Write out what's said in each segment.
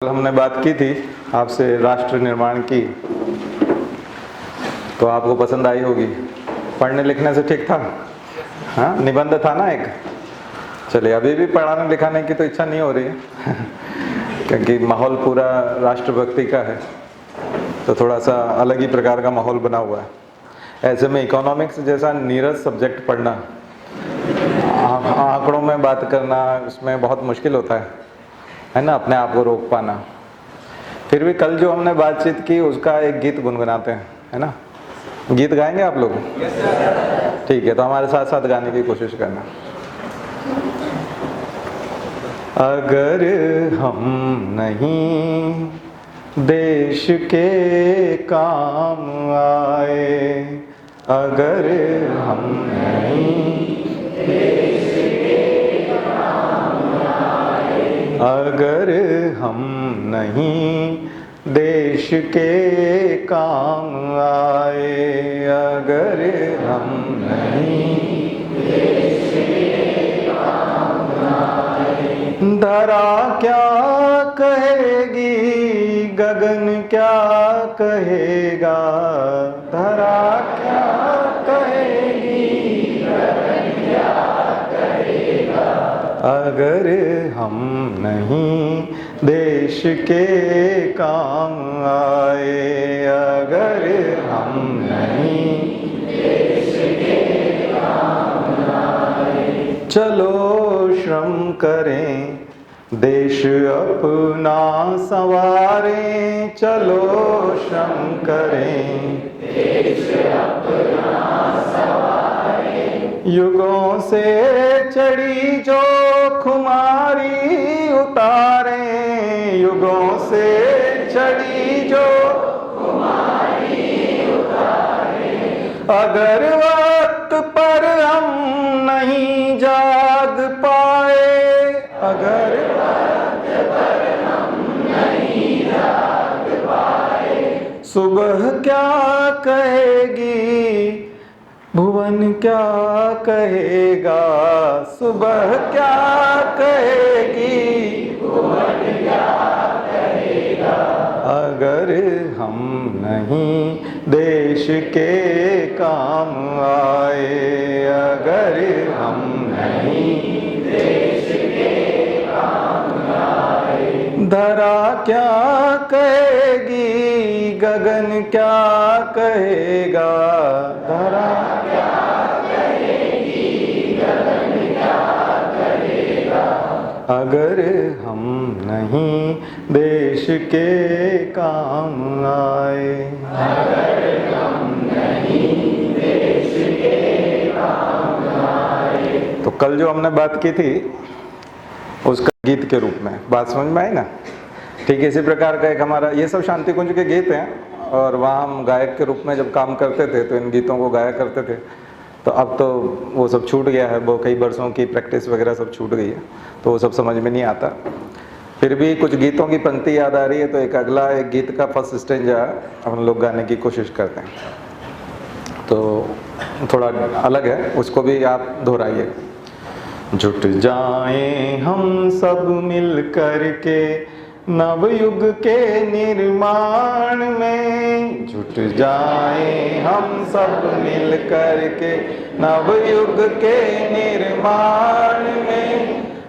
कल हमने बात की थी आपसे राष्ट्र निर्माण की, तो आपको पसंद आई होगी। पढ़ने लिखने से ठीक था? हाँ, निबंध था ना एक। चलिए, अभी भी पढ़ाने लिखाने की तो इच्छा नहीं हो रही है क्योंकि माहौल पूरा राष्ट्रभक्ति का है, तो थोड़ा सा अलग ही प्रकार का माहौल बना हुआ है। ऐसे में इकोनॉमिक्स जैसा नीरस सब्जेक्ट पढ़ना, आंकड़ों में बात करना, उसमें बहुत मुश्किल होता है ना, अपने आप को रोक पाना। फिर भी कल जो हमने बातचीत की उसका एक गीत गुनगुनाते हैं, है ना। गीत गाएंगे आप लोग? ठीक है, तो हमारे साथ साथ गाने की कोशिश करना। अगर हम नहीं देश के काम आए, अगर हम नहीं अगर हम नहीं देश के काम आए, अगर हम नहीं देश के काम आए, धरा क्या कहेगी, गगन क्या कहेगा, धरा क्या कहेगी, गगन क्या कहेगा, अगर हम नहीं देश के काम आए, अगर हम नहीं देश के काम आए। चलो श्रम करें, देश अपना संवारें, चलो श्रम करें, देश अपना संवारें। युगों से चढ़ी जो खुमारी उतारें, युगों से चढ़ी जो खुमारी उतारें। अगर वक्त पर हम नहीं जाग पाए, अगर वक्त पर हम नहीं जाग पाए, सुबह क्या कहेगी, भुवन क्या कहेगा, सुबह क्या कहेगी, भुवन क्या कहेगा, अगर हम नहीं देश के काम आए, अगर हम नहीं देश के काम आए। धरा क्या कहेगी, गगन क्या कहेगा, धरा अगर हम नहीं देश के काम आए, अगर हम नहीं देश के काम आए। तो कल जो हमने बात की थी उसका गीत के रूप में बात समझ में आई ना। ठीक है, इसी प्रकार का एक हमारा, ये सब शांति कुंज के गीत हैं और वहाँ हम गायक के रूप में जब काम करते थे तो इन गीतों को गाया करते थे। तो अब तो वो सब छूट गया है, वो कई वर्षों की प्रैक्टिस वगैरह सब छूट गई है, तो वो सब समझ में नहीं आता। फिर भी कुछ गीतों की पंक्ति याद आ रही है, तो एक गीत का फर्स्ट स्टेंजा हम लोग गाने की कोशिश करते हैं, तो थोड़ा अलग है, उसको भी आप दोहराइए। जुट जाएं हम सब मिल कर के नवयुग के निर्माण में, जुट जाएं हम सब मिल कर के नवयुग के निर्माण में।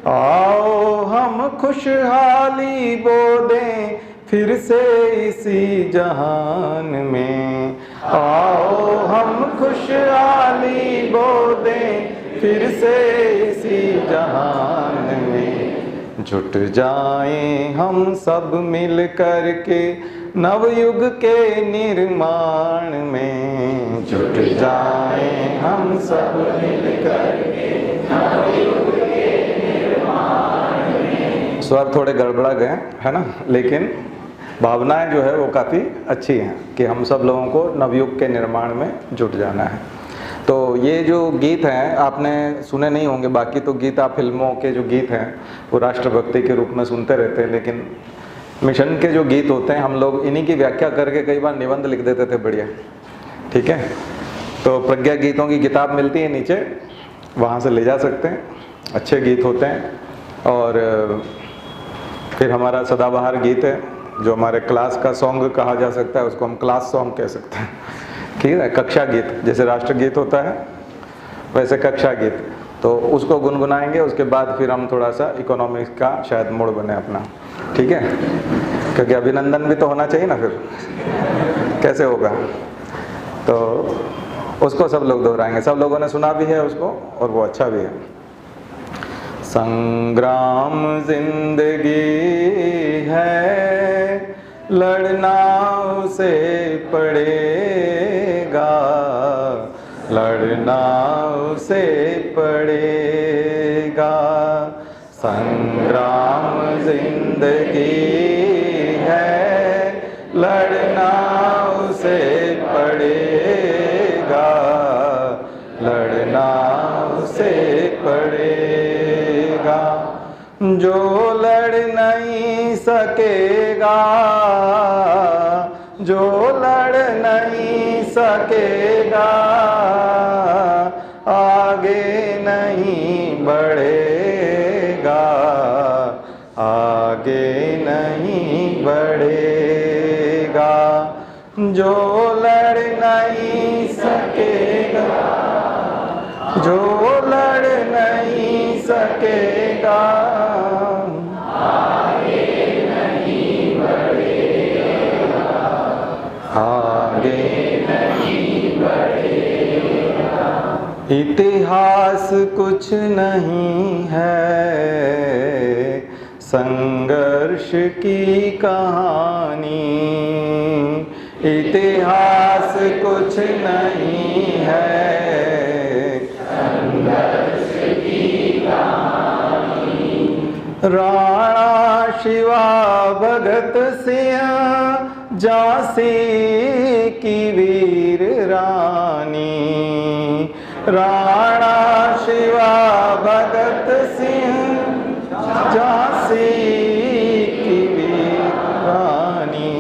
आओ हम खुशहाली बो दें फिर से इसी जहान में, आओ हम खुशहाली बो दें फिर से इसी जहान में। जुट जाएं हम सब मिल कर के नवयुग के निर्माण में, जुट जाएं हम सब मिल कर के नवयुग के निर्माण में। स्वर थोड़े गड़बड़ा गए है ना, लेकिन भावनाएं जो है वो काफ़ी अच्छी हैं कि हम सब लोगों को नवयुग के निर्माण में जुट जाना है। तो ये जो गीत हैं आपने सुने नहीं होंगे, बाकी तो गीत आप फिल्मों के जो गीत हैं वो राष्ट्रभक्ति के रूप में सुनते रहते हैं, लेकिन मिशन के जो गीत होते हैं हम लोग इन्हीं की व्याख्या करके कई बार निबंध लिख देते थे बढ़िया। ठीक है, तो प्रज्ञा गीतों की किताब मिलती है नीचे, वहाँ से ले जा सकते हैं, अच्छे गीत होते हैं। और फिर हमारा सदाबहार गीत है जो हमारे क्लास का सॉन्ग कहा जा सकता है, उसको हम क्लास सॉन्ग कह सकते हैं, ठीक है। कक्षा गीत, जैसे राष्ट्रगीत होता है वैसे कक्षा गीत, तो उसको गुनगुनाएंगे। उसके बाद फिर हम थोड़ा सा इकोनॉमिक्स का शायद मोड़ बने अपना, ठीक है, क्योंकि अभिनंदन भी तो होना चाहिए ना, फिर कैसे होगा। तो उसको सब लोग दोहराएंगे, सब लोगों ने सुना भी है उसको और वो अच्छा भी है। संग्राम जिंदगी है, लड़ना उसे पड़ेगा, लड़ना उसे पड़ेगा। संग्राम जिंदगी है, लड़ना उसे पड़ेगा, लड़ना उसे पड़ेगा। जो लड़ नहीं सकेगा, जो लड़ नहीं सकेगा, आगे नहीं बढ़ेगा, आगे नहीं बढ़ेगा। जो लड़ नहीं सकेगा, जो लड़ नहीं सकेगा, आगे नहीं बढ़ेगा, आगे नहीं बढ़ेगा। इतिहास कुछ नहीं है, संघर्ष की कहानी। इतिहास कुछ नहीं है, संघर्ष की कहानी। राणा शिवा भगत सिंह झांसी की वीर रानी। राणा शिवा भगत सिंह झांसी की वीर रानी।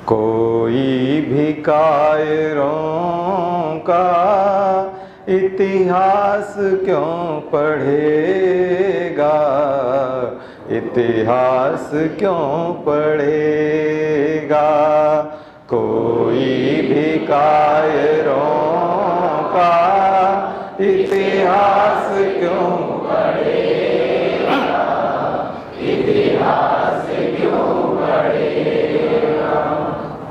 कोई भी कायरों का इतिहास क्यों पढ़ेगा, इतिहास क्यों पढ़ेगा। कोई भी कायरों का इतिहास क्यों पढ़ेगा, इतिहास क्यों पढ़ेगा।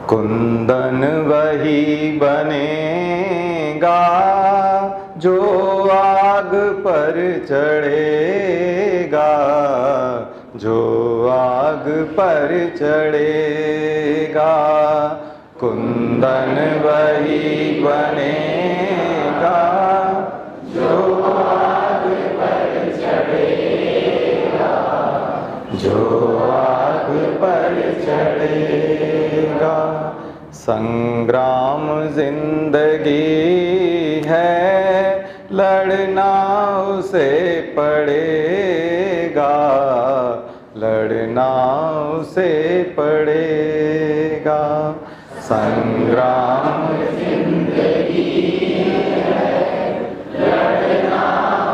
कुंदन वही बनेगा जो आग पर चढ़ेगा, जो आग पर चढ़ेगा। कुंदन वही बनेगा जो आग पर चढ़ेगा, जो आग पर चढ़ेगा। संग्राम जिंदगी है, लड़ना उसे पड़ेगा, लड़ना उसे पड़ेगा। संग्राम जिंदगी है, लड़ना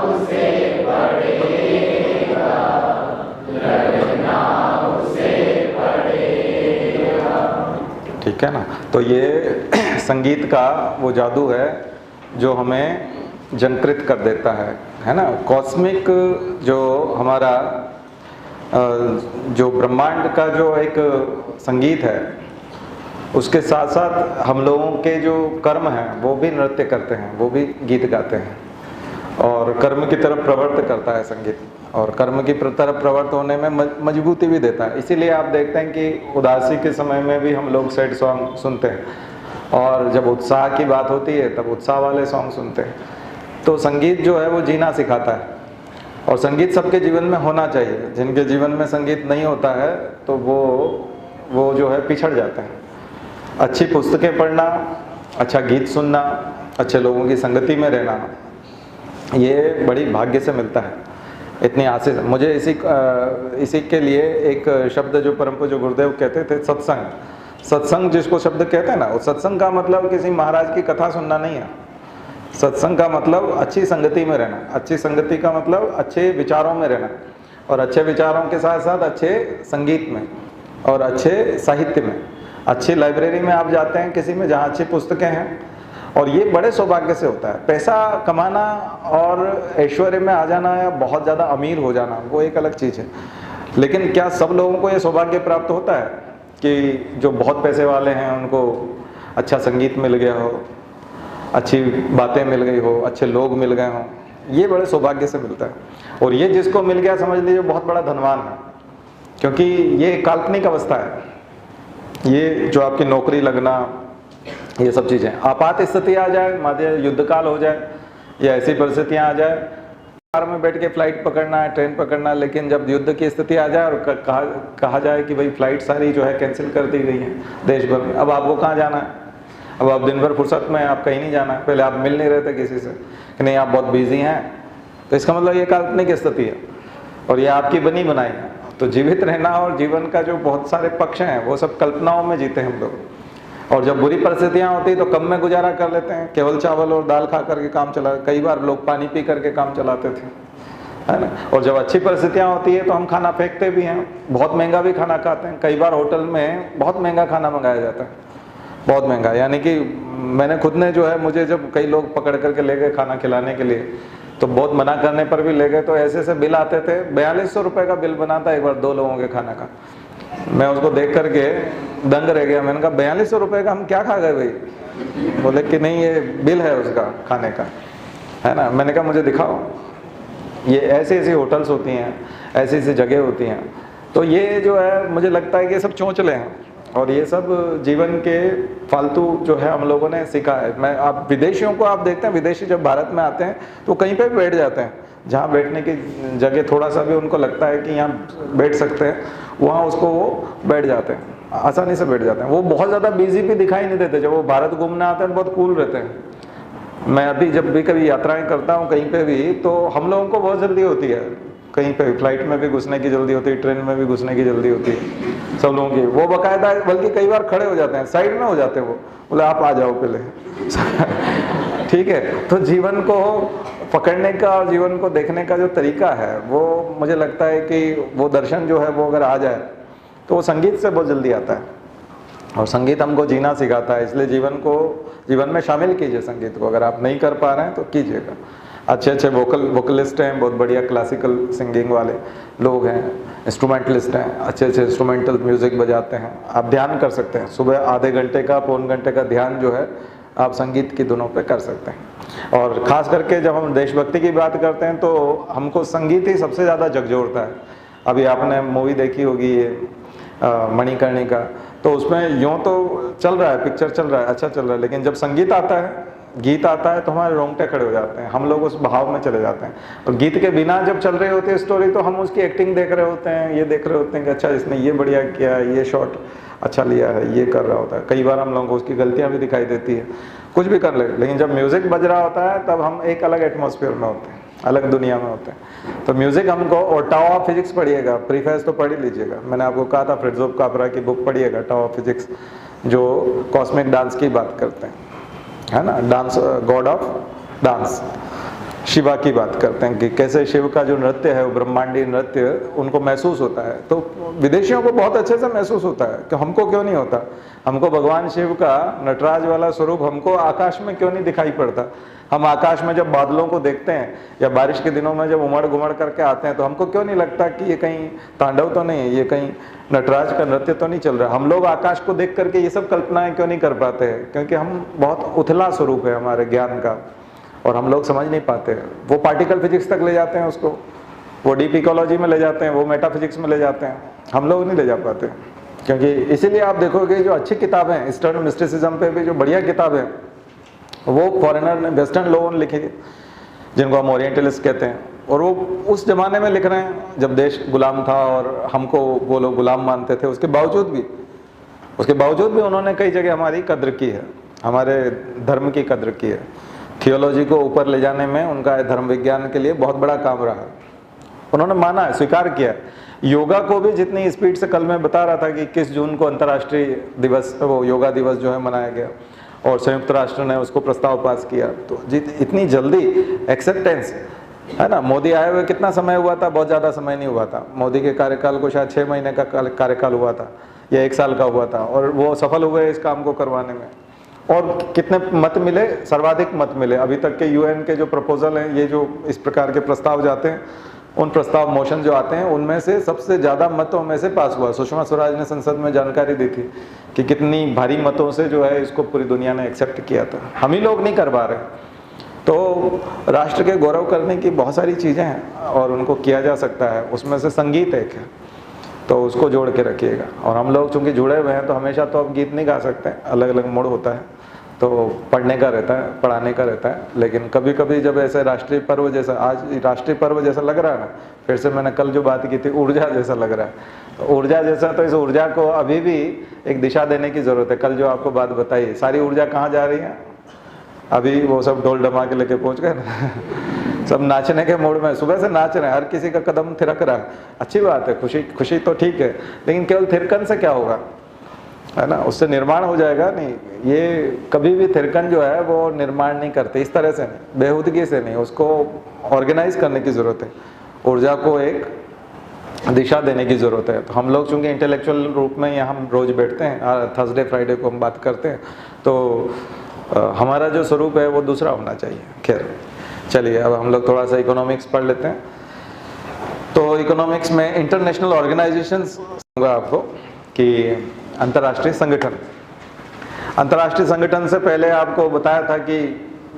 उसे पड़ेगा, लड़ना उसे पड़ेगा। ठीक है ना। तो ये संगीत का वो जादू है जो हमें जंकृत कर देता है ना। कॉस्मिक जो हमारा जो ब्रह्मांड का जो एक संगीत है, उसके साथ साथ हम लोगों के जो कर्म हैं वो भी नृत्य करते हैं, वो भी गीत गाते हैं, और कर्म की तरफ प्रवृत्त करता है संगीत, और कर्म की तरफ प्रवृत्त होने में मजबूती भी देता है। इसीलिए आप देखते हैं कि उदासी के समय में भी हम लोग सैड सॉन्ग सुनते हैं, और जब उत्साह की बात होती है तब उत्साह वाले सॉन्ग सुनते हैं। तो संगीत जो है वो जीना सिखाता है, और संगीत सबके जीवन में होना चाहिए। जिनके जीवन में संगीत नहीं होता है तो वो जो है पिछड़ जाते हैं। अच्छी पुस्तकें पढ़ना, अच्छा गीत सुनना, अच्छे लोगों की संगति में रहना, ये बड़ी भाग्य से मिलता है। इतनी आशीष मुझे इसी के लिए एक शब्द जो परम पूज्य गुरुदेव कहते थे, सत्संग। सत्संग जिसको शब्द कहते हैं ना, वो सत्संग का मतलब किसी महाराज की कथा सुनना नहीं है। सत्संग का मतलब अच्छी संगति में रहना। अच्छी संगति का मतलब अच्छे विचारों में रहना। और अच्छे विचारों के साथ साथ अच्छे संगीत में और अच्छे साहित्य में, अच्छी लाइब्रेरी में आप जाते हैं किसी में जहाँ अच्छी पुस्तकें हैं, और ये बड़े सौभाग्य से होता है। पैसा कमाना और ऐश्वर्य में आ जाना या बहुत ज़्यादा अमीर हो जाना वो एक अलग चीज़ है, लेकिन क्या सब लोगों को ये सौभाग्य प्राप्त होता है कि जो बहुत पैसे वाले हैं उनको अच्छा संगीत मिल गया हो, अच्छी बातें मिल गई हो, अच्छे लोग मिल गए हों? ये बड़े सौभाग्य से मिलता है। और ये जिसको मिल गया समझ लीजिए बहुत बड़ा धनवान है, क्योंकि ये एक काल्पनिक अवस्था है। ये जो आपकी नौकरी लगना, ये सब चीज़ें, आपात स्थिति आ जाए, मान लीजिए युद्ध काल हो जाए या ऐसी परिस्थितियाँ आ जाए, कार में बैठ के फ्लाइट पकड़ना है, ट्रेन पकड़ना है, लेकिन जब युद्ध की स्थिति आ जाए और कहा जाए कि भाई फ्लाइट सारी जो है कैंसिल कर दी गई है देश भर में, अब आपको कहाँ जाना है? अब आप दिन भर फुर्सत में, आप कहीं नहीं जाना है। पहले आप मिल नहीं रहे थे किसी से कि नहीं आप बहुत बिजी हैं, तो इसका मतलब ये काल्पनिक स्थिति है और ये आपकी बनी बनाई है। तो जीवित रहना और जीवन का जो बहुत सारे पक्ष हैं वो सब कल्पनाओं में जीते हम लोग, और जब बुरी परिस्थितियां होती तो कम में गुजारा कर लेते हैं, केवल चावल और दाल खा करके काम चला, कई बार लोग पानी पी करके काम चलाते थे, है ना। और जब अच्छी परिस्थितियां होती है तो हम खाना फेंकते भी हैं, बहुत महंगा भी खाना खाते हैं। कई बार होटल में बहुत महंगा खाना मंगाया जाता है, बहुत महंगा, यानी कि मैंने खुद ने जो है, मुझे जब कई लोग पकड़ करके ले गए खाना खिलाने के लिए तो बहुत मना करने पर भी ले गए, तो ऐसे ऐसे बिल आते थे, 4200 रुपये का बिल बना था एक बार 2 लोगों के खाने का। मैं उसको देख करके दंग रह गया, मैंने कहा 4200 रुपये का हम क्या खा गए भाई? बोले कि नहीं ये बिल है उसका खाने का, है ना। मैंने कहा मुझे दिखाओ। ये ऐसी ऐसी होटल्स होती हैं, ऐसी ऐसी जगह होती हैं। तो ये जो है मुझे लगता है कि ये सब चौंचले हैं और ये सब जीवन के फालतू जो है हम लोगों ने सीखा है। आप विदेशियों को आप देखते हैं, विदेशी जब भारत में आते हैं तो कहीं पे भी बैठ जाते हैं, जहाँ बैठने की जगह थोड़ा सा भी उनको लगता है कि यहाँ बैठ सकते हैं, वहाँ उसको वो बैठ जाते हैं, आसानी से बैठ जाते हैं। वो बहुत ज़्यादा बिजी भी दिखाई नहीं देते। जब वो भारत घूमने आते हैं बहुत कूल रहते हैं। मैं अभी जब भी कभी यात्राएं करता हूँ कहीं पे भी, तो हम लोगों को बहुत जल्दी होती है, कहीं पे फ्लाइट में भी घुसने की जल्दी होती है, ट्रेन में भी घुसने की जल्दी होती है सब लोगों की। वो बाकायदा बल्कि कई बार खड़े हो जाते हैं, साइड में हो जाते हैं, वो बोले आप आ जाओ पहले ठीक है। तो जीवन को पकड़ने का और जीवन को देखने का जो तरीका है वो मुझे लगता है कि वो दर्शन जो है वो अगर आ जाए तो वो संगीत से बहुत जल्दी आता है, और संगीत हमको जीना सिखाता है। इसलिए जीवन में शामिल कीजिए संगीत को। अगर आप नहीं कर पा रहे हैं तो कीजिएगा। अच्छे अच्छे वोकलिस्ट हैं, बहुत बढ़िया क्लासिकल सिंगिंग वाले लोग हैं, इंस्ट्रूमेंटलिस्ट हैं, अच्छे अच्छे इंस्ट्रूमेंटल म्यूज़िक बजाते हैं। आप ध्यान कर सकते हैं, सुबह आधे घंटे का पौन घंटे का ध्यान जो है आप संगीत की धुनों पे कर सकते हैं। और ख़ास करके जब हम देशभक्ति की बात करते हैं तो हमको संगीत ही सबसे ज़्यादा झकझोरता है। अभी आपने मूवी देखी होगी ये मणिकर्णिका, तो उसमें यूँ तो चल रहा है, पिक्चर चल रहा है, अच्छा चल रहा है, लेकिन जब संगीत आता है, गीत आता है तो हमारे रोंगटे खड़े हो जाते हैं, हम लोग उस भाव में चले जाते हैं। और गीत के बिना जब चल रही होती है स्टोरी तो हम उसकी एक्टिंग देख रहे होते हैं, ये देख रहे होते हैं कि अच्छा इसने ये बढ़िया किया है, ये शॉट अच्छा लिया है, ये कर रहा होता है। कई बार हम लोगों को उसकी गलतियाँ भी दिखाई देती है, कुछ भी कर ले, लेकिन जब म्यूज़िक बज रहा होता है तब हम एक अलग एटमॉस्फेयर में होते हैं, अलग दुनिया में होते हैं। तो म्यूज़िक हमको, और टाओ ऑफ फिजिक्स पढ़िएगा, प्रीफेस तो पढ़ ही लीजिएगा। मैंने आपको कहा था फ्रेडजोफ कापरा की बुक पढ़िएगा, टाओ ऑफ फिजिक्स, जो कॉस्मिक डांस की बात करते हैं, है ना, dance, God of dance, Shiva की बात करते हैं कि कैसे शिव का जो नृत्य है वो ब्रह्मांडी नृत्य उनको महसूस होता है। तो विदेशियों को बहुत अच्छे से महसूस होता है कि हमको क्यों नहीं होता। हमको भगवान शिव का नटराज वाला स्वरूप हमको आकाश में क्यों नहीं दिखाई पड़ता। हम आकाश में जब बादलों को देखते हैं या बारिश के दिनों में जब उमड़ घुमड़ करके आते हैं तो हमको क्यों नहीं लगता कि ये कहीं तांडव तो नहीं है, ये कहीं नटराज का नृत्य तो नहीं चल रहा। हम लोग आकाश को देख करके ये सब कल्पनाएं क्यों नहीं कर पाते हैं? क्योंकि हम बहुत उथला स्वरूप है हमारे ज्ञान का और हम लोग समझ नहीं पाते हैं। वो पार्टिकल फिजिक्स तक ले जाते हैं उसको, वो डीप इकोलॉजी में ले जाते हैं, वो मेटाफिजिक्स में ले जाते हैं, हम लोग नहीं ले जा पाते। क्योंकि इसीलिए आप देखोगे जो अच्छी किताबें हैं ईस्टर्न मिस्टिसिज्म पे भी, जो बढ़िया किताबें हैं वो फॉरेनर ने, वेस्टर्न लोगों ने लिखी, जिनको हम ओरिएंटलिस्ट कहते हैं। और वो उस जमाने में लिख रहे हैं जब देश गुलाम था और हमको वो लोग गुलाम मानते थे। उसके बावजूद भी उन्होंने कई जगह हमारी कद्र की है, हमारे धर्म की कद्र की है। थियोलॉजी को ऊपर ले जाने में उनका धर्म विज्ञान के लिए बहुत बड़ा काम रहा। उन्होंने माना है, स्वीकार किया है। योगा को भी जितनी स्पीड से, कल मैं बता रहा था कि 21 जून को अंतर्राष्ट्रीय दिवस, वो योगा दिवस जो है मनाया गया और संयुक्त राष्ट्र ने उसको प्रस्ताव पास किया। तो इतनी जल्दी एक्सेप्टेंस है ना। मोदी आए हुए कितना समय हुआ था? बहुत ज़्यादा समय नहीं हुआ था। मोदी के कार्यकाल को शायद 6 महीने का कार्यकाल हुआ था या 1 साल का हुआ था, और वो सफल हुए इस काम को करवाने में। और कितने मत मिले? सर्वाधिक मत मिले। अभी तक के यूएन के जो प्रपोजल हैं, ये जो इस प्रकार के प्रस्ताव जाते हैं, उन प्रस्ताव मोशन जो आते हैं, उनमें से सबसे ज़्यादा मतों में से पास हुआ। सुषमा स्वराज ने संसद में जानकारी दी थी कि कितनी भारी मतों से जो है इसको पूरी दुनिया ने एक्सेप्ट किया था। हम ही लोग नहीं कर पा रहे। तो राष्ट्र के गौरव करने की बहुत सारी चीज़ें हैं और उनको किया जा सकता है। उसमें से संगीत एक है, तो उसको जोड़ के रखिएगा। और हम लोग चूँकि जुड़े हुए हैं तो हमेशा तो अब गीत नहीं गा सकते, अलग अलग मूड होता है, तो पढ़ने का रहता है, पढ़ाने का रहता है। लेकिन कभी कभी जब ऐसे राष्ट्रीय पर्व जैसा, आज राष्ट्रीय पर्व जैसा लग रहा है ना, फिर से मैंने कल जो बात की थी, ऊर्जा जैसा लग रहा है, तो ऊर्जा जैसा, तो इस ऊर्जा को अभी भी एक दिशा देने की ज़रूरत है। कल जो आपको बात बताई, सारी ऊर्जा कहाँ जा रही है? अभी वो सब ढोल धमाके लेके पहुँच गए ना सब नाचने के मूड में, सुबह से नाच रहे हैं, हर किसी का कदम थिरक रहा है। अच्छी बात है, खुशी खुशी तो ठीक है, लेकिन केवल थिरकन से क्या होगा, है ना? उससे निर्माण हो जाएगा नहीं। ये कभी भी थिरकन जो है वो निर्माण नहीं करते, इस तरह से नहीं, बेहूदगी से नहीं, उसको ऑर्गेनाइज करने की ज़रूरत है। ऊर्जा को एक दिशा देने की ज़रूरत है। तो हम लोग चूँकि इंटेलेक्चुअल रूप में यहाँ हम रोज़ बैठते हैं, थर्सडे फ्राइडे को हम बात करते हैं, तो हमारा जो स्वरूप है वो दूसरा होना चाहिए। खैर चलिए, अब हम लोग थोड़ा सा इकोनॉमिक्स पढ़ लेते हैं। तो इकोनॉमिक्स में इंटरनेशनल ऑर्गेनाइजेशंस होगा आपको कि अंतर्राष्ट्रीय संगठन। अंतर्राष्ट्रीय संगठन से पहले आपको बताया था कि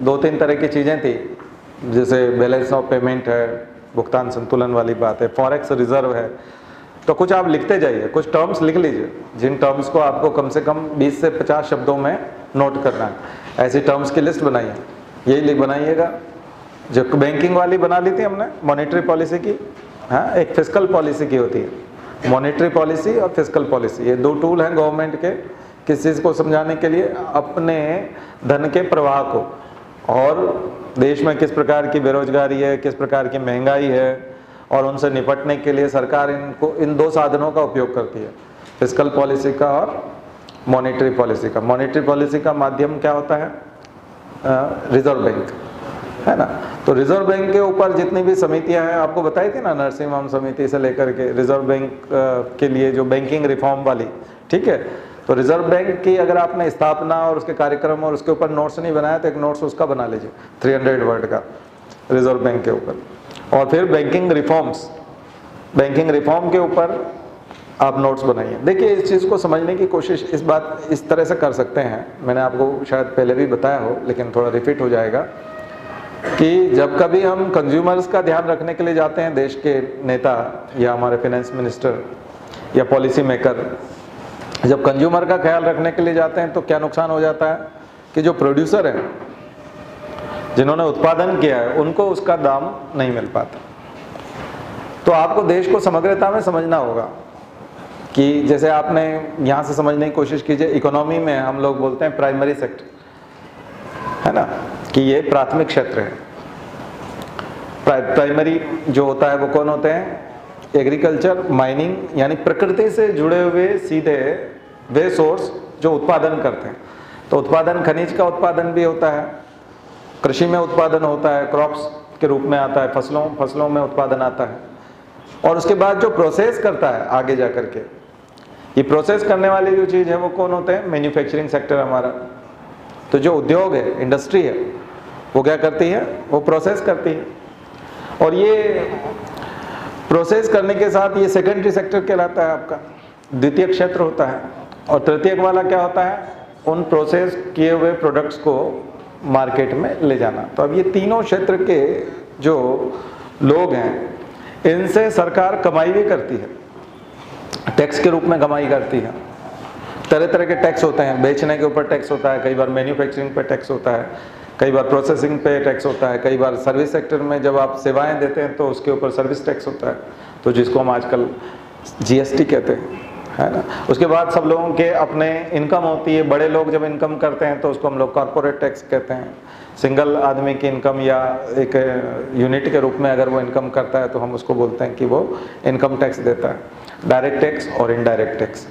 2-3 तरह की चीज़ें थी, जैसे बैलेंस ऑफ पेमेंट है, भुगतान संतुलन वाली बात है, फॉरेक्स रिजर्व है। तो कुछ आप लिखते जाइए, कुछ टर्म्स लिख लीजिए, जिन टर्म्स को आपको कम से कम 20 से 50 शब्दों में नोट करना है। ऐसी टर्म्स की लिस्ट बनाइए, यही बनाइएगा। जो बैंकिंग वाली बना ली थी हमने, मॉनेटरी पॉलिसी की, हाँ, एक फिस्कल पॉलिसी की होती है, मॉनेटरी पॉलिसी और फिस्कल पॉलिसी। ये 2 टूल हैं गवर्नमेंट के किस चीज़ को समझाने के लिए, अपने धन के प्रवाह को, और देश में किस प्रकार की बेरोजगारी है, किस प्रकार की महंगाई है, और उनसे निपटने के लिए सरकार इन 2 साधनों का उपयोग करती है, फिस्कल पॉलिसी का और मॉनेटरी पॉलिसी का। मॉनेटरी पॉलिसी का माध्यम क्या होता है? रिजर्व बैंक, है ना। तो रिजर्व बैंक के ऊपर जितनी भी समितियां हैं, आपको बताई थी ना, नरसिम्हम समिति से लेकर के रिजर्व बैंक के लिए जो बैंकिंग रिफॉर्म वाली, ठीक है। तो रिजर्व बैंक की अगर आपने स्थापना और उसके कार्यक्रम और उसके ऊपर नोट्स नहीं बनाया, तो एक नोट्स उसका बना लीजिए 300 वर्ड का रिजर्व बैंक के ऊपर। और फिर बैंकिंग रिफॉर्म्स, बैंकिंग रिफॉर्म के ऊपर आप नोट्स बनाइए। देखिए, इस चीज़ को समझने की कोशिश इस तरह से कर सकते हैं, मैंने आपको शायद पहले भी बताया हो, लेकिन थोड़ा रिपीट हो जाएगा, कि जब कभी हम कंज्यूमर्स का ध्यान रखने के लिए जाते हैं, देश के नेता या हमारे फाइनेंस मिनिस्टर या पॉलिसी मेकर, जब कंज्यूमर का ख्याल रखने के लिए जाते हैं, तो क्या नुकसान हो जाता है कि जो प्रोड्यूसर हैं, जिन्होंने उत्पादन किया है, उनको उसका दाम नहीं मिल पाता। तो आपको देश को समग्रता में समझना होगा कि जैसे आपने यहाँ से समझने की कोशिश कीजिए, इकोनॉमी में हम लोग बोलते हैं प्राइमरी सेक्टर, है ना, कि ये प्राथमिक क्षेत्र है। प्राइमरी जो होता है वो कौन होते हैं? एग्रीकल्चर, माइनिंग, यानी प्रकृति से जुड़े हुए सीधे वे सोर्स जो उत्पादन करते हैं। तो उत्पादन, खनिज का उत्पादन भी होता है, कृषि में उत्पादन होता है, क्रॉप्स के रूप में आता है, फसलों में उत्पादन आता है। और उसके बाद जो प्रोसेस करता है आगे जा करके, ये प्रोसेस करने वाली जो चीज़ है वो कौन होते हैं? मैन्युफैक्चरिंग सेक्टर हमारा। तो जो उद्योग है, इंडस्ट्री है, वो क्या करती है? वो प्रोसेस करती है। और ये प्रोसेस करने के साथ ये सेकेंडरी सेक्टर कहलाता है आपका, द्वितीय क्षेत्र होता है। और तृतीयक वाला क्या होता है? उन प्रोसेस किए हुए प्रोडक्ट्स को मार्केट में ले जाना। तो अब ये तीनों क्षेत्र के जो लोग हैं, इनसे सरकार कमाई भी करती है, टैक्स के रूप में कमाई करती है। तरह तरह के टैक्स होते हैं, बेचने के ऊपर टैक्स होता है, कई बार मैन्युफैक्चरिंग पे टैक्स होता है, कई बार प्रोसेसिंग पे टैक्स होता है, कई बार सर्विस सेक्टर में जब आप सेवाएं देते हैं तो उसके ऊपर सर्विस टैक्स होता है, तो जिसको हम आजकल जीएसटी कहते हैं, है ना। उसके बाद सब लोगों के अपने इनकम होती है, बड़े लोग जब इनकम करते हैं तो उसको हम लोग कॉर्पोरेट टैक्स कहते हैं। सिंगल आदमी की इनकम या एक यूनिट के रूप में अगर वो इनकम करता है तो हम उसको बोलते हैं कि वो इनकम टैक्स देता है, डायरेक्ट टैक्स और इनडायरेक्ट टैक्स,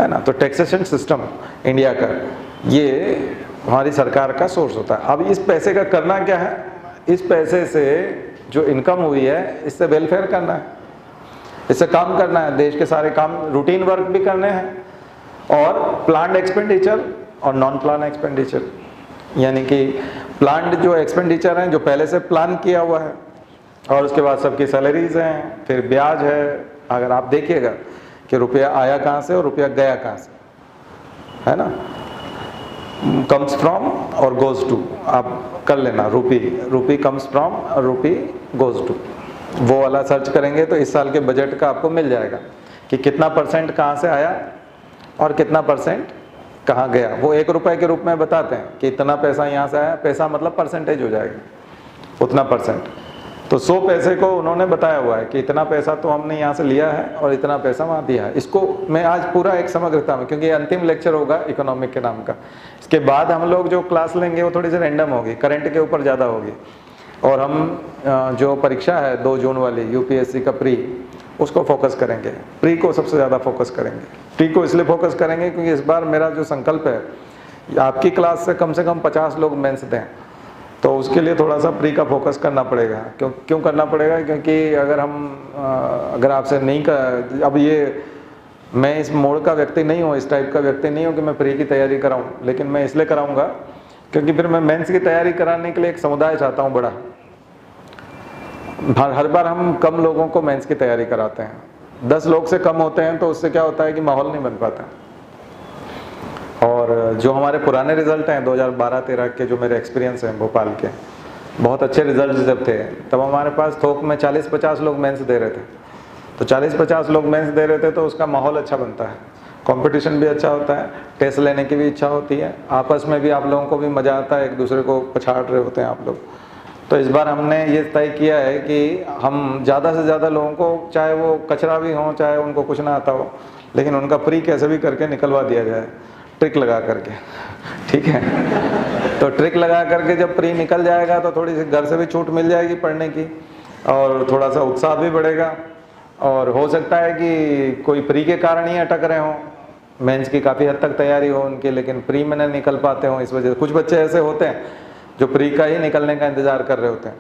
है ना। तो टैक्सेशन सिस्टम इंडिया का ये हमारी सरकार का सोर्स होता है। अब इस पैसे का करना क्या है? इस पैसे से जो इनकम हुई है इससे वेलफेयर करना है, इससे काम करना है, देश के सारे काम रूटीन वर्क भी करने हैं। और प्लान्ड एक्सपेंडिचर और नॉन प्लान एक्सपेंडिचर, यानी कि प्लान्ड जो एक्सपेंडिचर हैं जो पहले से प्लान किया हुआ है, और उसके बाद सबकी सैलरीज हैं, फिर ब्याज है। अगर आप देखिएगा कि रुपया आया कहाँ से और रुपया गया कहाँ से, है ना, कम्स फ्रॉम और गोज टू, आप कर लेना, रूपी कम्स फ्रॉम और रूपी गोज टू, वो वाला सर्च करेंगे तो इस साल के बजट का आपको मिल जाएगा कि कितना परसेंट कहाँ से आया और कितना परसेंट कहाँ गया। वो 1 रुपए के रूप में बताते हैं कि इतना पैसा यहाँ से आया, पैसा मतलब परसेंटेज हो जाएगा उतना परसेंट। तो 100 पैसे को उन्होंने बताया हुआ है कि इतना पैसा तो हमने यहाँ से लिया है और इतना पैसा वहाँ दिया है। इसको मैं आज पूरा एक समग्रता में, क्योंकि ये अंतिम लेक्चर होगा इकोनॉमिक के नाम का, इसके बाद हम लोग जो क्लास लेंगे वो थोड़ी सी रैंडम होगी, करंट के ऊपर ज़्यादा होगी। और हम जो परीक्षा है 2 जून वाली यूपीएससी का प्री, उसको फोकस करेंगे, प्री को सबसे ज़्यादा फोकस करेंगे। प्री को इसलिए फोकस करेंगे क्योंकि इस बार मेरा जो संकल्प है आपकी क्लास से कम 50 लोग मेंस दें, तो उसके लिए थोड़ा सा प्री का फोकस करना पड़ेगा। क्यों करना पड़ेगा? क्योंकि अगर आपसे नहीं कर, अब ये मैं इस मोड का व्यक्ति नहीं हूँ, इस टाइप का व्यक्ति नहीं हूँ कि मैं प्री की तैयारी कराऊँ, लेकिन मैं इसलिए कराऊँगा क्योंकि फिर मैं मेंस की तैयारी कराने के लिए एक समुदाय चाहता हूँ बड़ा। हर बार हम कम लोगों को मेंस की तैयारी कराते हैं, 10 लोग से कम होते हैं, तो उससे क्या होता है कि माहौल नहीं बन पाता। और जो हमारे पुराने रिजल्ट हैं 2012-13 के, जो मेरे एक्सपीरियंस हैं भोपाल के, बहुत अच्छे रिजल्ट जब थे तब हमारे पास थोक में 40-50 लोग मेंस दे रहे थे। तो 40-50 लोग मेंस दे रहे थे तो उसका माहौल अच्छा बनता है, कंपटीशन भी अच्छा होता है, टेस्ट लेने की भी इच्छा होती है, आपस में भी आप लोगों को भी मज़ा आता है, एक दूसरे को पछाड़ रहे होते हैं आप लोग। तो इस बार हमने ये तय किया है कि हम ज़्यादा से ज़्यादा लोगों को, चाहे वो कचरा भी हो, चाहे उनको कुछ ना आता हो, लेकिन उनका प्री कैसे भी करके निकलवा दिया जाए, ट्रिक लगा करके, ठीक है। तो ट्रिक लगा करके जब प्री निकल जाएगा तो थोड़ी सी घर से भी छूट मिल जाएगी पढ़ने की, और थोड़ा सा उत्साह भी बढ़ेगा। और हो सकता है कि कोई प्री के कारण ही अटक रहे हों, मेंस की काफ़ी हद तक तैयारी हो उनकी, लेकिन प्री में नहीं निकल पाते हों, इस वजह से कुछ बच्चे ऐसे होते हैं जो प्री का ही निकलने का इंतज़ार कर रहे होते हैं,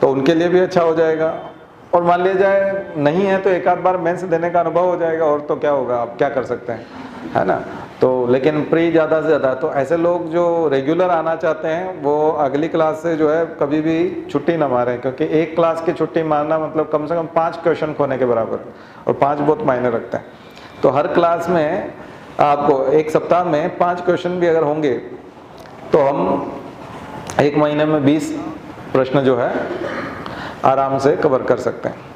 तो उनके लिए भी अच्छा हो जाएगा। और मान लिया जाए नहीं है तो एक आध बार मेंस देने का अनुभव हो जाएगा, और तो क्या होगा, आप क्या कर सकते हैं, है ना। तो लेकिन प्री ज़्यादा से ज़्यादा, तो ऐसे लोग जो रेगुलर आना चाहते हैं वो अगली क्लास से जो है कभी भी छुट्टी ना मारें, क्योंकि एक क्लास की छुट्टी मारना मतलब कम से कम 5 क्वेश्चन खोने के बराबर, और 5 बहुत मायने रखते हैं। तो हर क्लास में आपको एक सप्ताह में 5 क्वेश्चन भी अगर होंगे तो हम 1 महीने में 20 प्रश्न जो है आराम से कवर कर सकते हैं।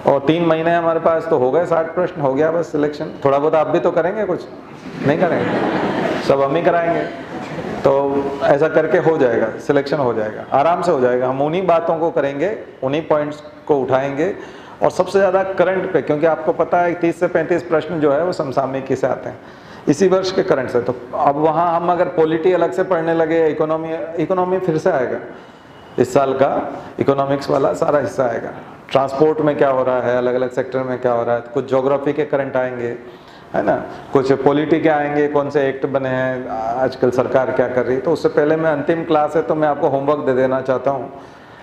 और 3 महीने हमारे पास तो हो गए 60 प्रश्न, हो गया बस सिलेक्शन। थोड़ा बहुत आप भी तो करेंगे, कुछ नहीं करेंगे, सब हम ही कराएंगे। तो ऐसा करके हो जाएगा, सिलेक्शन हो जाएगा, आराम से हो जाएगा। हम उन्हीं बातों को करेंगे, उन्हीं पॉइंट्स को उठाएंगे, और सबसे ज़्यादा करंट पे, क्योंकि आपको पता है 30 से 35 प्रश्न जो है वो समसामयिकी से आते हैं, इसी वर्ष के करंट से। तो अब वहाँ हम अगर पॉलिटी अलग से पढ़ने लगे, इकोनॉमी फिर से आएगा, इस साल का इकोनॉमिक्स वाला सारा हिस्सा आएगा। ट्रांसपोर्ट में क्या हो रहा है, अलग अलग सेक्टर में क्या हो रहा है, कुछ ज्योग्राफी के करंट आएंगे, है ना, कुछ पॉलिटी के आएंगे, कौन से एक्ट बने हैं, आजकल सरकार क्या कर रही है। तो उससे पहले मैं अंतिम क्लास है तो मैं आपको होमवर्क दे देना चाहता हूँ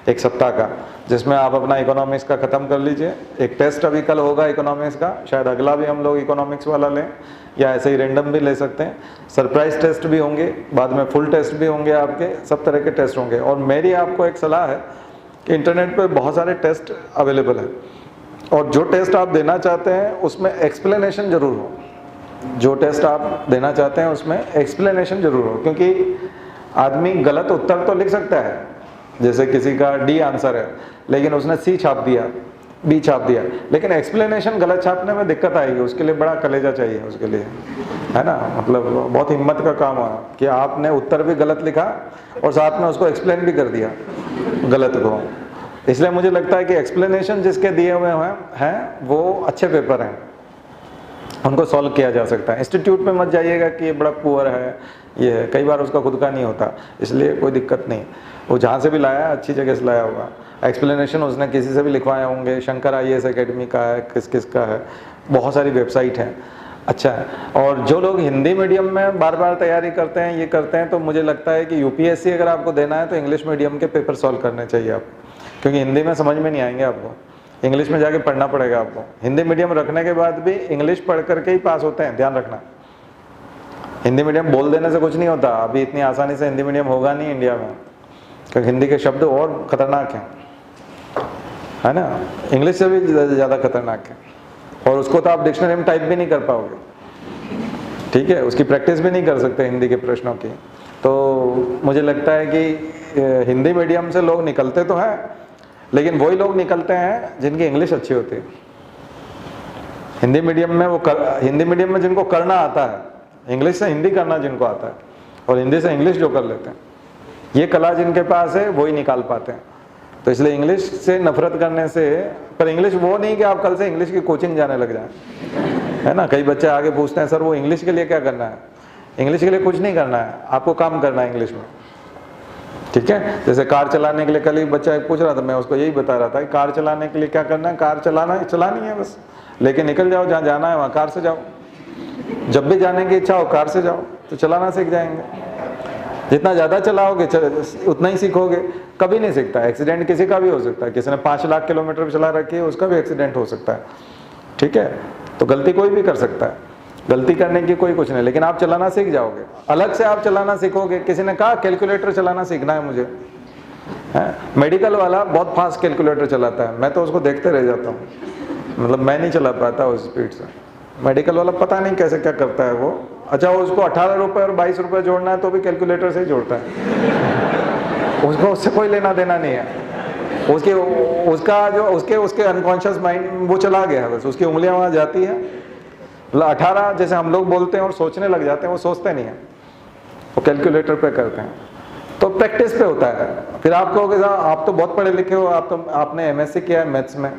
1 सप्ताह का, जिसमें आप अपना इकोनॉमिक्स का ख़त्म कर लीजिए। एक टेस्ट अभी कल होगा इकोनॉमिक्स का, शायद अगला भी हम लोग इकोनॉमिक्स वाला लें, या ऐसे ही रैंडम भी ले सकते हैं। सरप्राइज टेस्ट भी होंगे, बाद में फुल टेस्ट भी होंगे, आपके सब तरह के टेस्ट होंगे। और मेरी आपको एक सलाह है कि इंटरनेट पे बहुत सारे टेस्ट अवेलेबल है, और जो टेस्ट आप देना चाहते हैं उसमें एक्सप्लेनेशन ज़रूर हो। जो टेस्ट आप देना चाहते हैं उसमें एक्सप्लेनेशन ज़रूर हो, क्योंकि आदमी गलत उत्तर तो लिख सकता है, जैसे किसी का डी आंसर है लेकिन उसने सी छाप दिया, बी छाप दिया, लेकिन एक्सप्लेनेशन गलत छापने में दिक्कत आएगी, उसके लिए बड़ा कलेजा चाहिए उसके लिए, है ना। मतलब बहुत हिम्मत का काम है कि आपने उत्तर भी गलत लिखा और साथ में उसको एक्सप्लेन भी कर दिया गलत को। इसलिए मुझे लगता है कि एक्सप्लेनेशन जिसके दिए हुए हैं वो अच्छे पेपर हैं, उनको सॉल्व किया जा सकता है। इंस्टीट्यूट में मत जाइएगा कि ये बड़ा पुअर है, ये है, कई बार उसका खुद का नहीं होता, इसलिए कोई दिक्कत नहीं। वो जहाँ से भी लाया है अच्छी जगह से लाया होगा, एक्सप्लेनेशन उसने किसी से भी लिखवाए होंगे, शंकर IAS एकेडमी का है, किस किस का है, बहुत सारी वेबसाइट हैं, अच्छा है। और जो लोग हिंदी मीडियम में बार बार तैयारी करते हैं, ये करते हैं, तो मुझे लगता है कि UPSC अगर आपको देना है तो इंग्लिश मीडियम के पेपर सॉल्व करने चाहिए आप, क्योंकि हिंदी में समझ में नहीं आएंगे आपको, इंग्लिश में जाके पढ़ना पड़ेगा आपको। हिंदी मीडियम रखने के बाद भी इंग्लिश पढ़ करके ही पास होते हैं, ध्यान रखना। हिंदी मीडियम बोल देने से कुछ नहीं होता, अभी इतनी आसानी से हिंदी मीडियम होगा नहीं इंडिया में, क्योंकि हिंदी के शब्द और खतरनाक हैं, है ना, इंग्लिश से भी ज़्यादा खतरनाक है। और उसको तो आप डिक्शनरी में टाइप भी नहीं कर पाओगे, ठीक है, उसकी प्रैक्टिस भी नहीं कर सकते हिंदी के प्रश्नों की। तो मुझे लगता है कि हिंदी मीडियम से लोग निकलते तो हैं, लेकिन वही लोग निकलते हैं जिनकी इंग्लिश अच्छी होती है। हिंदी मीडियम में हिंदी मीडियम में जिनको करना आता है, इंग्लिश से हिंदी करना जिनको आता है, और हिंदी से इंग्लिश जो कर लेते हैं, ये कला जिनके पास है वही निकाल पाते हैं। तो इसलिए इंग्लिश से नफरत करने से, पर इंग्लिश वो नहीं कि आप कल से इंग्लिश की कोचिंग जाने लग जाएं, है ना। कई बच्चे आगे पूछते हैं, सर वो इंग्लिश के लिए क्या करना है? इंग्लिश के लिए कुछ नहीं करना है, आपको काम करना है इंग्लिश में, ठीक है। जैसे कार चलाने के लिए, कल एक बच्चा पूछ रहा था, मैं उसको यही बता रहा था कि कार चलाने के लिए क्या करना है, कार चलानी है बस, लेके निकल जाओ, जहाँ जाना है वहाँ कार से जाओ, जब भी जाने की इच्छा हो कार से जाओ, तो चलाना सीख जाएंगे। जितना ज़्यादा चलाओगे उतना ही सीखोगे, कभी नहीं सीखता। एक्सीडेंट किसी का भी हो सकता है, किसी ने 5 लाख किलोमीटर भी चला रखी है, उसका भी एक्सीडेंट हो सकता है, ठीक है। तो गलती कोई भी कर सकता है, गलती करने की कोई कुछ नहीं, लेकिन आप चलाना सीख जाओगे, अलग से आप चलाना सीखोगे। किसी ने कहा कैलकुलेटर चलाना सीखना है मुझे, है, मेडिकल वाला बहुत फास्ट कैलकुलेटर चलाता है, मैं तो उसको देखते रह जाता हूँ, मतलब मैं नहीं चला पाता उस स्पीड से। मेडिकल वाला पता नहीं कैसे क्या करता है वो। अच्छा, वो उसको 18 रुपये और 22 रुपये जोड़ना है तो भी कैलकुलेटर से ही जोड़ता है, उसको उससे कोई लेना देना नहीं है। उसके अनकॉन्शियस माइंड वो चला गया है, बस उसकी उंगलियां वहाँ जाती है। 18 जैसे हम लोग बोलते हैं और सोचने लग जाते हैं, वो सोचते नहीं है, वो कैलकुलेटर पे करते हैं। तो प्रैक्टिस पे होता है। फिर आप कहोगे आप तो बहुत पढ़े लिखे हो, आपने MSc किया है मैथ्स में,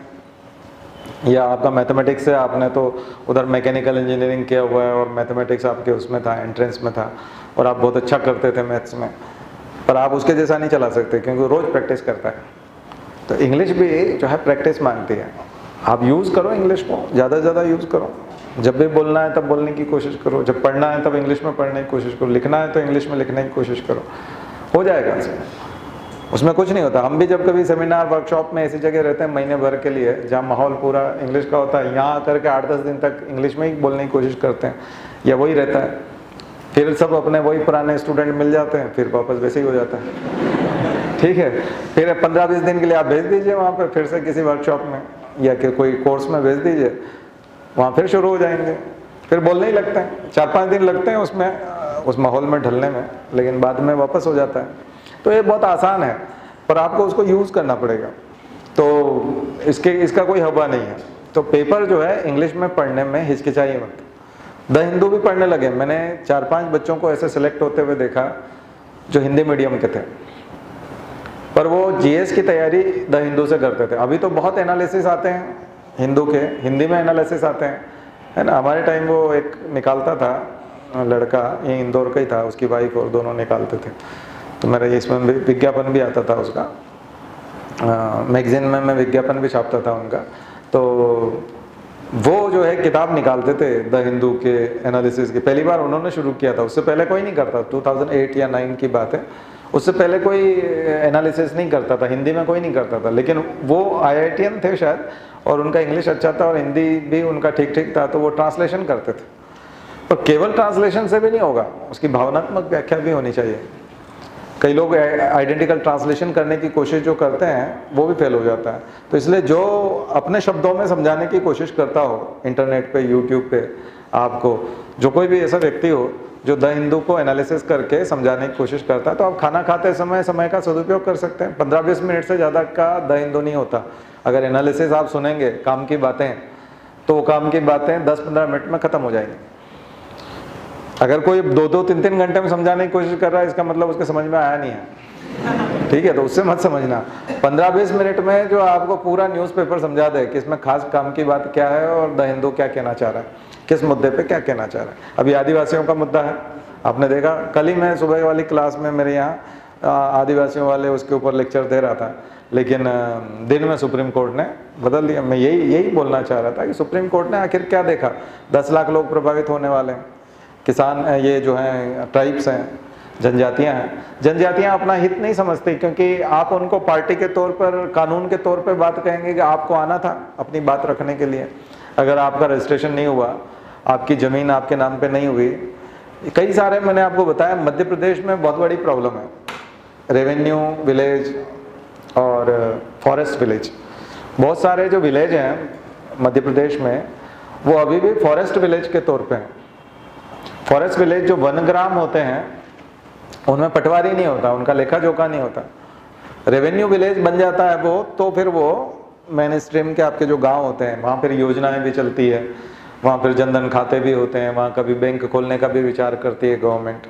या आपका मैथमेटिक्स से, आपने तो उधर मैकेनिकल इंजीनियरिंग किया हुआ है और मैथमेटिक्स आपके उसमें था, एंट्रेंस में था, और आप बहुत अच्छा करते थे मैथ्स में, पर आप उसके जैसा नहीं चला सकते क्योंकि रोज़ प्रैक्टिस करता है। तो इंग्लिश भी जो है प्रैक्टिस मांगती है। आप यूज़ करो इंग्लिश को, ज़्यादा से ज़्यादा यूज़ करो, जब भी बोलना है तब बोलने की कोशिश करो, जब पढ़ना है तब इंग्लिश में पढ़ने की कोशिश करो, लिखना है तो इंग्लिश में लिखने की कोशिश करो, हो जाएगा। उसमें कुछ नहीं होता। हम भी जब कभी सेमिनार वर्कशॉप में ऐसी जगह रहते हैं महीने भर के लिए जहाँ माहौल पूरा इंग्लिश का होता है, यहाँ आकर के 8-10 दिन तक इंग्लिश में ही बोलने की कोशिश करते हैं, या वही रहता है। फिर सब अपने वही पुराने स्टूडेंट मिल जाते हैं, फिर वापस वैसे ही हो जाता है, ठीक है। फिर 15-20 दिन के लिए आप भेज दीजिए वहाँ पर फिर से किसी वर्कशॉप में या कि कोई कोर्स में भेज दीजिए, वहाँ फिर शुरू हो जाएंगे, फिर बोलने ही लगते हैं। 4-5 दिन लगते हैं उसमें, उस माहौल में ढलने में, लेकिन बाद में वापस हो जाता है। तो ये बहुत आसान है, पर आपको उसको यूज़ करना पड़ेगा। तो इसका कोई हवा नहीं है। तो पेपर जो है इंग्लिश में पढ़ने में हिचकिचाइए मत। द हिंदू भी पढ़ने लगे, मैंने 4-5 बच्चों को ऐसे सिलेक्ट होते हुए देखा जो हिंदी मीडियम के थे, पर वो GS की तैयारी द हिंदू से करते थे। अभी तो बहुत एनालिसिस आते हैं हिंदू के, हिंदी में एनालिसिस आते हैं, है ना। हमारे टाइम वो एक निकालता था लड़का, ये इंदौर का ही था, उसकी वाइफ और दोनों निकालते थे। तो मेरे इसमें विज्ञापन भी आता था उसका, मैगजीन में मैं विज्ञापन भी छापता था उनका। तो वो जो है किताब निकालते थे द हिंदू के एनालिसिस की, पहली बार उन्होंने शुरू किया था, उससे पहले कोई नहीं करता। 2008 या 9 की बात है, उससे पहले कोई एनालिसिस नहीं करता था, हिंदी में कोई नहीं करता था। लेकिन वो IITian थे शायद, और उनका इंग्लिश अच्छा था और हिंदी भी उनका ठीक ठीक था, तो वो ट्रांसलेशन करते थे। पर केवल ट्रांसलेशन से भी नहीं होगा, उसकी भावनात्मक व्याख्या भी होनी चाहिए। कई लोग आइडेंटिकल ट्रांसलेशन करने की कोशिश जो करते हैं वो भी फेल हो जाता है। तो इसलिए जो अपने शब्दों में समझाने की कोशिश करता हो इंटरनेट पे, यूट्यूब पे, आपको जो कोई भी ऐसा व्यक्ति हो जो द हिंदू को एनालिसिस करके समझाने की कोशिश करता है, तो आप खाना खाते समय का सदुपयोग कर सकते हैं। 15-20 मिनट से ज़्यादा का द हिंदू नहीं होता। अगर एनालिसिस आप सुनेंगे काम की बातें, तो वो काम की बातें 10-15 मिनट में ख़त्म हो जाएंगी। अगर कोई 2-2, 3-3 घंटे में समझाने की कोशिश कर रहा है, इसका मतलब उसके समझ में आया नहीं है, ठीक है। तो उससे मत समझना। 15-20 मिनट में जो आपको पूरा न्यूज़पेपर समझा दे कि इसमें खास काम की बात क्या है और द हिंदू क्या कहना चाह रहा है, किस मुद्दे पे क्या कहना चाह रहा है। अभी आदिवासियों का मुद्दा है, आपने देखा, कल ही मैं सुबह वाली क्लास में मेरे यहाँ आदिवासियों वाले उसके ऊपर लेक्चर दे रहा था, लेकिन दिन में सुप्रीम कोर्ट ने बदल दिया। मैं यही बोलना चाह रहा था कि सुप्रीम कोर्ट ने आखिर क्या देखा। 10 लाख लोग प्रभावित होने वाले हैं, किसान ये जो हैं ट्राइब्स हैं, जनजातियां हैं। जनजातियां अपना हित नहीं समझती, क्योंकि आप उनको पार्टी के तौर पर, कानून के तौर पर बात कहेंगे कि आपको आना था अपनी बात रखने के लिए, अगर आपका रजिस्ट्रेशन नहीं हुआ, आपकी ज़मीन आपके नाम पे नहीं हुई। कई सारे मैंने आपको बताया, मध्य प्रदेश में बहुत बड़ी प्रॉब्लम है, रेवेन्यू विलेज और फॉरेस्ट विलेज। बहुत सारे जो विलेज हैं मध्य प्रदेश में, वो अभी भी फॉरेस्ट विलेज के तौर पे हैं। फॉरेस्ट विलेज जो वन ग्राम होते हैं, उनमें पटवारी नहीं होता, उनका लेखा जोखा नहीं होता। रेवेन्यू विलेज बन जाता है वो, तो फिर वो मेन स्ट्रीम के आपके जो गांव होते हैं, वहाँ फिर योजनाएं भी चलती है, वहाँ फिर जनधन खाते भी होते हैं, वहाँ कभी बैंक खोलने का भी विचार करती है गवर्नमेंट।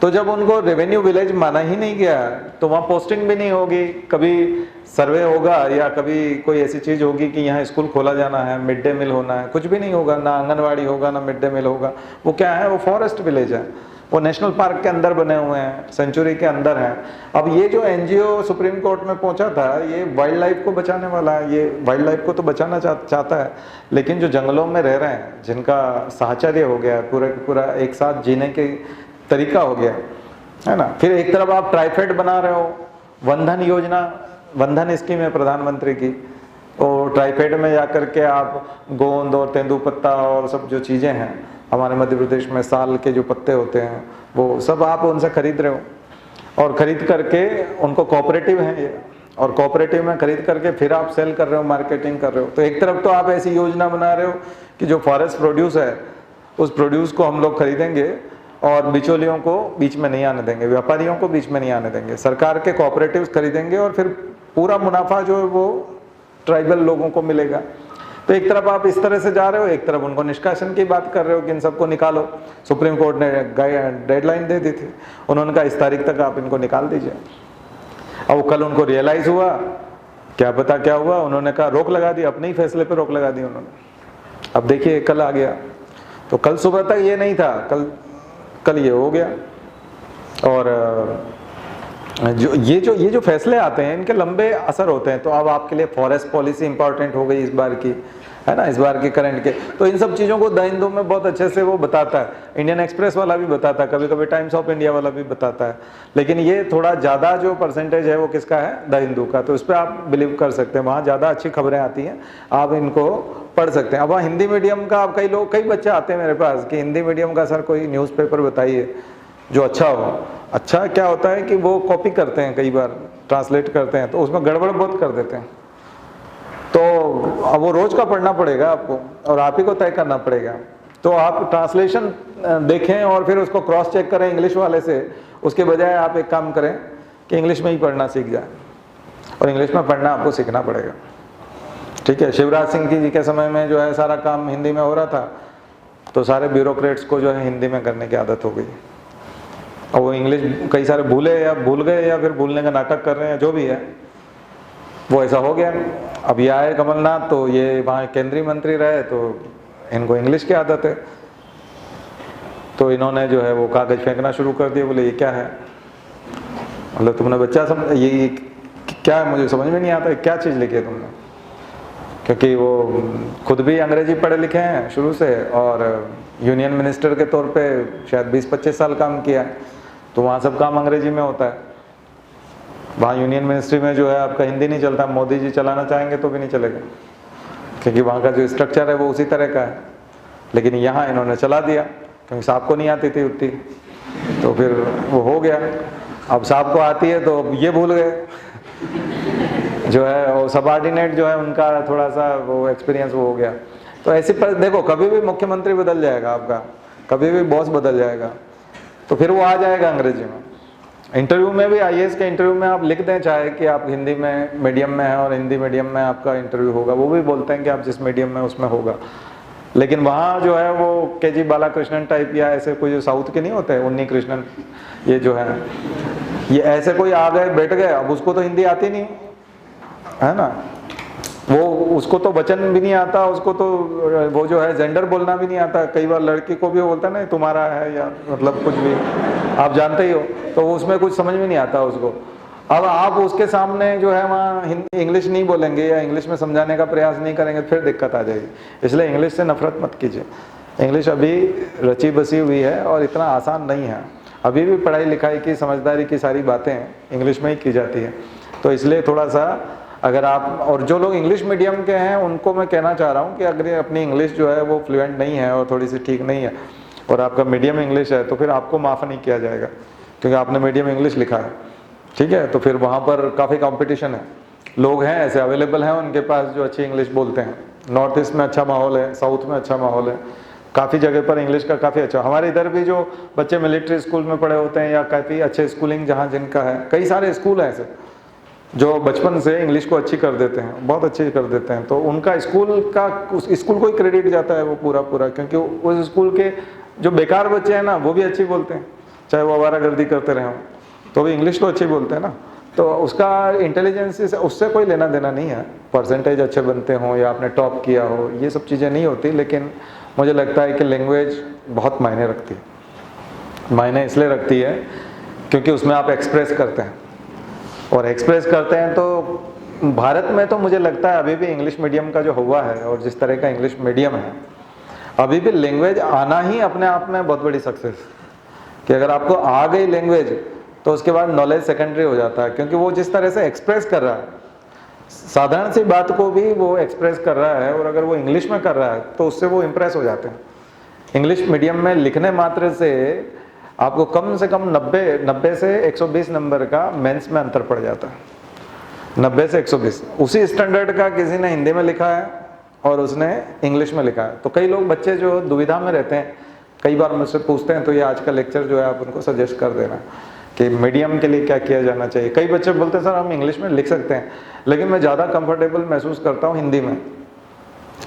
तो जब उनको रेवेन्यू विलेज माना ही नहीं गया, तो वहाँ पोस्टिंग भी नहीं होगी, कभी सर्वे होगा या कभी कोई ऐसी चीज़ होगी कि यहाँ स्कूल खोला जाना है, मिड डे मील होना है, कुछ भी नहीं होगा, ना आंगनवाड़ी होगा, ना मिड डे मील होगा। वो क्या है, वो फॉरेस्ट विलेज है, वो नेशनल पार्क के अंदर बने हुए हैं, सेंचुरी के अंदर हैं। अब ये जो एनजीओ सुप्रीम कोर्ट में पहुंचा था, ये वाइल्ड लाइफ को बचाने वाला है, ये वाइल्ड लाइफ को तो बचाना चाहता है, लेकिन जो जंगलों में रह रहे हैं, जिनका साहचर्य हो गया है, पूरा एक साथ जीने के तरीका हो गया है ना। फिर एक तरफ आप ट्राइफेड बना रहे हो, वनधन योजना, वनधन स्कीम है प्रधानमंत्री की, और ट्राइफेड में जाकर के आप गोंद और तेंदुपत्ता और सब जो चीज़ें हैं हमारे मध्य प्रदेश में, साल के जो पत्ते होते हैं, वो सब आप उनसे खरीद रहे हो, और खरीद करके उनको कोऑपरेटिव हैं ये, और कोऑपरेटिव में खरीद करके फिर आप सेल कर रहे हो, मार्केटिंग कर रहे हो। तो एक तरफ तो आप ऐसी योजना बना रहे हो कि जो फॉरेस्ट प्रोड्यूस है, उस प्रोड्यूस को हम लोग खरीदेंगे और बिचौलियों को बीच में नहीं आने देंगे, व्यापारियों को बीच में नहीं आने देंगे, सरकार के कोऑपरेटिव्स खरीदेंगे और फिर पूरा मुनाफा जो है वो ट्राइबल लोगों को मिलेगा। तो एक तरफ आप इस तरह से जा रहे हो, एक तरफ उनको निष्कासन की बात कर रहे हो कि इन सबको निकालो। सुप्रीम कोर्ट ने डेडलाइन दे दी थी, उन्होंने कहा इस तारीख तक आप इनको निकाल दीजिए। अब कल उनको रियलाइज हुआ, क्या पता क्या हुआ, उन्होंने कहा रोक लगा दी, अपने ही फैसले पे रोक लगा दी उन्होंने। अब देखिए कल आ गया, तो कल सुबह तक ये नहीं था, कल ये हो गया। और ये जो फैसले आते हैं, इनके लंबे असर होते हैं। तो अब आपके लिए फॉरेस्ट पॉलिसी इंपॉर्टेंट हो गई इस बार की, है ना, इस बार के करंट के। तो इन सब चीज़ों को द हिंदू में बहुत अच्छे से वो बताता है, इंडियन एक्सप्रेस वाला भी बताता है, कभी कभी टाइम्स ऑफ इंडिया वाला भी बताता है। लेकिन ये थोड़ा ज़्यादा जो परसेंटेज है वो किसका है, द हिंदू का। तो इस पर आप बिलीव कर सकते हैं, वहाँ ज़्यादा अच्छी खबरें आती हैं, आप इनको पढ़ सकते हैं। अब वहाँ हिंदी मीडियम का, अब कई बच्चे आते हैं मेरे पास कि हिंदी मीडियम का सर कोई न्यूज़पेपर बताइए जो अच्छा हो। अच्छा क्या होता है कि वो कॉपी करते हैं, कई बार ट्रांसलेट करते हैं, तो उसमें गड़बड़ बहुत कर देते हैं। तो अब वो रोज का पढ़ना पड़ेगा आपको, और आप ही को तय करना पड़ेगा। तो आप ट्रांसलेशन देखें और फिर उसको क्रॉस चेक करें इंग्लिश वाले से, उसके बजाय आप एक काम करें कि इंग्लिश में ही पढ़ना सीख जाए, और इंग्लिश में पढ़ना आपको सीखना पड़ेगा। ठीक है, शिवराज सिंह जी के समय में जो है सारा काम हिंदी में हो रहा था, तो सारे ब्यूरोक्रेट्स को जो है हिंदी में करने की आदत हो गई, और वो इंग्लिश कई सारे भूल गए या फिर भूलने का नाटक कर रहे हैं, जो भी है वो ऐसा हो गया। अब ये आए कमलनाथ, तो ये वहाँ केंद्रीय मंत्री रहे, तो इनको इंग्लिश की आदत है, तो इन्होंने जो है वो कागज फेंकना शुरू कर दिया। बोले ये क्या है, मतलब तुमने बच्चा ये क्या है, मुझे समझ में नहीं आता क्या चीज़ लिखी है तुमने, क्योंकि वो खुद भी अंग्रेजी पढ़े लिखे हैं शुरू से, और यूनियन मिनिस्टर के तौर पे शायद 20-25 साल काम किया है, तो वहाँ सब काम अंग्रेजी में होता है। वहाँ यूनियन मिनिस्ट्री में जो है आपका हिंदी नहीं चलता, मोदी जी चलाना चाहेंगे तो भी नहीं चलेगा, क्योंकि वहाँ का जो स्ट्रक्चर है वो उसी तरह का है। लेकिन यहाँ इन्होंने चला दिया, क्योंकि साहब को नहीं आती थी उतनी, तो फिर वो हो गया। अब साहब को आती है तो ये भूल गए जो है, वो सबऑर्डिनेट जो है उनका थोड़ा सा वो एक्सपीरियंस वो हो गया। तो ऐसी पर देखो, कभी भी मुख्यमंत्री बदल जाएगा आपका, कभी भी बॉस बदल जाएगा, तो फिर वो आ जाएगा अंग्रेजी में। इंटरव्यू में भी, आईएएस के इंटरव्यू में आप लिख दें चाहे कि आप हिंदी में मीडियम में हैं और हिंदी मीडियम में आपका इंटरव्यू होगा, वो भी बोलते हैं कि आप जिस मीडियम में उसमें होगा। लेकिन वहाँ जो है वो केजी बालाकृष्णन टाइप या ऐसे कोई जो साउथ के नहीं होते, उन्नी कृष्णन, ये जो है ये ऐसे कोई आ गए बैठ गए, अब उसको तो हिंदी आती नहीं है ना, वो उसको तो वचन भी नहीं आता, उसको तो वो जो है जेंडर बोलना भी नहीं आता। कई बार लड़की को भी बोलता है ना तुम्हारा है, या मतलब कुछ भी आप जानते ही हो, तो उसमें कुछ समझ में नहीं आता उसको। अब आप उसके सामने जो है वहाँ इंग्लिश नहीं बोलेंगे या इंग्लिश में समझाने का प्रयास नहीं करेंगे, फिर दिक्कत आ जाएगी। इसलिए इंग्लिश से नफरत मत कीजिए, इंग्लिश अभी रची बसी हुई है और इतना आसान नहीं है। अभी भी पढ़ाई लिखाई की समझदारी की सारी बातें इंग्लिश में ही की जाती है। तो इसलिए थोड़ा सा अगर आप, और जो लोग इंग्लिश मीडियम के हैं उनको मैं कहना चाह रहा हूँ कि अगर अपनी इंग्लिश जो है वो फ्लुएंट नहीं है और थोड़ी सी ठीक नहीं है और आपका मीडियम इंग्लिश है, तो फिर आपको माफ़ नहीं किया जाएगा क्योंकि आपने मीडियम इंग्लिश लिखा है, ठीक है। तो फिर वहाँ पर काफ़ी कंपटीशन है, लोग हैं ऐसे अवेलेबल हैं उनके पास जो अच्छी इंग्लिश बोलते हैं। नॉर्थ ईस्ट में अच्छा माहौल है, साउथ में अच्छा माहौल है, काफ़ी जगह पर इंग्लिश का काफ़ी अच्छा। हमारे इधर भी जो बच्चे मिलिट्री स्कूल में पढ़े होते हैं या काफ़ी अच्छे स्कूलिंग जहाँ जिनका है, कई सारे स्कूल हैं ऐसे जो बचपन से इंग्लिश को अच्छी कर देते हैं, बहुत अच्छी कर देते हैं। तो उनका स्कूल का, उस स्कूल को ही क्रेडिट जाता है वो पूरा पूरा, क्योंकि उस स्कूल के जो बेकार बच्चे हैं ना वो भी अच्छी बोलते हैं, चाहे वो आवारागर्दी करते रहे हों तो भी इंग्लिश तो अच्छी बोलते हैं ना। तो उसका इंटेलिजेंस से उससे कोई लेना देना नहीं है, परसेंटेज अच्छे बनते हों या आपने टॉप किया हो, ये सब चीज़ें नहीं होती। लेकिन मुझे लगता है कि लैंग्वेज बहुत मायने रखती है। मायने इसलिए रखती है क्योंकि उसमें आप एक्सप्रेस करते हैं, और एक्सप्रेस करते हैं तो भारत में तो मुझे लगता है अभी भी इंग्लिश मीडियम का जो हुआ है और जिस तरह का इंग्लिश मीडियम है, अभी भी लैंग्वेज आना ही अपने आप में बहुत बड़ी सक्सेस, कि अगर आपको आ गई लैंग्वेज तो उसके बाद नॉलेज सेकेंडरी हो जाता है, क्योंकि वो जिस तरह से एक्सप्रेस कर रहा है, साधारण सी बात को भी वो एक्सप्रेस कर रहा है, और अगर वो इंग्लिश में कर रहा है तो उससे वो इम्प्रेस हो जाते हैं। इंग्लिश मीडियम में लिखने मात्र से आपको कम से कम 90 से 120 नंबर का मेंस में अंतर पड़ जाता है, 90 से 120। उसी स्टैंडर्ड का किसी ने हिंदी में लिखा है और उसने इंग्लिश में लिखा है। तो कई लोग बच्चे जो दुविधा में रहते हैं, कई बार मुझसे पूछते हैं, तो ये आज का लेक्चर जो है आप उनको सजेस्ट कर देना कि मीडियम के लिए क्या किया जाना चाहिए। कई बच्चे बोलते हैं सर हम इंग्लिश में लिख सकते हैं, लेकिन मैं ज़्यादा कंफर्टेबल महसूस करता हूँ हिंदी में,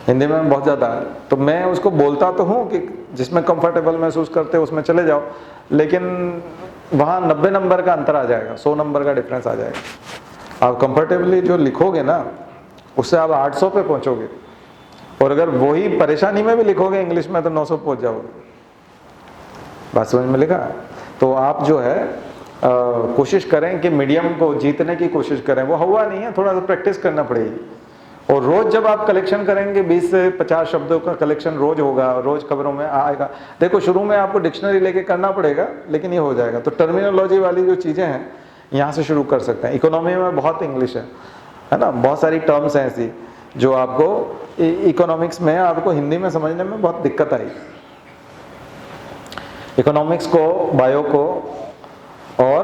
हिंदी में बहुत ज़्यादा है। तो मैं उसको बोलता तो हूँ कि जिसमें कंफर्टेबल महसूस करते हो उसमें चले जाओ, लेकिन वहाँ 90 नंबर का अंतर आ जाएगा, 100 नंबर का डिफरेंस आ जाएगा। आप कंफर्टेबली जो लिखोगे ना उससे आप 800 पे पहुँचोगे, और अगर वही परेशानी में भी लिखोगे इंग्लिश में तो 900 पहुँच जाओगे। बात समझ में लिखा? तो आप जो है कोशिश करें कि मीडियम को जीतने की कोशिश करें। वो हुआ नहीं है, थोड़ा सा प्रैक्टिस करना पड़ेगी, और रोज़ जब आप कलेक्शन करेंगे 20 से 50 शब्दों का कलेक्शन रोज़ होगा, रोज़ खबरों में आएगा। देखो शुरू में आपको डिक्शनरी लेके करना पड़ेगा, लेकिन ये हो जाएगा। तो टर्मिनोलॉजी वाली जो चीज़ें हैं यहाँ से शुरू कर सकते हैं। इकोनॉमी में बहुत इंग्लिश है ना, बहुत सारी टर्म्स हैं ऐसी जो आपको इकोनॉमिक्स में आपको हिंदी में समझने में बहुत दिक्कत आई। इकोनॉमिक्स को, बायो को और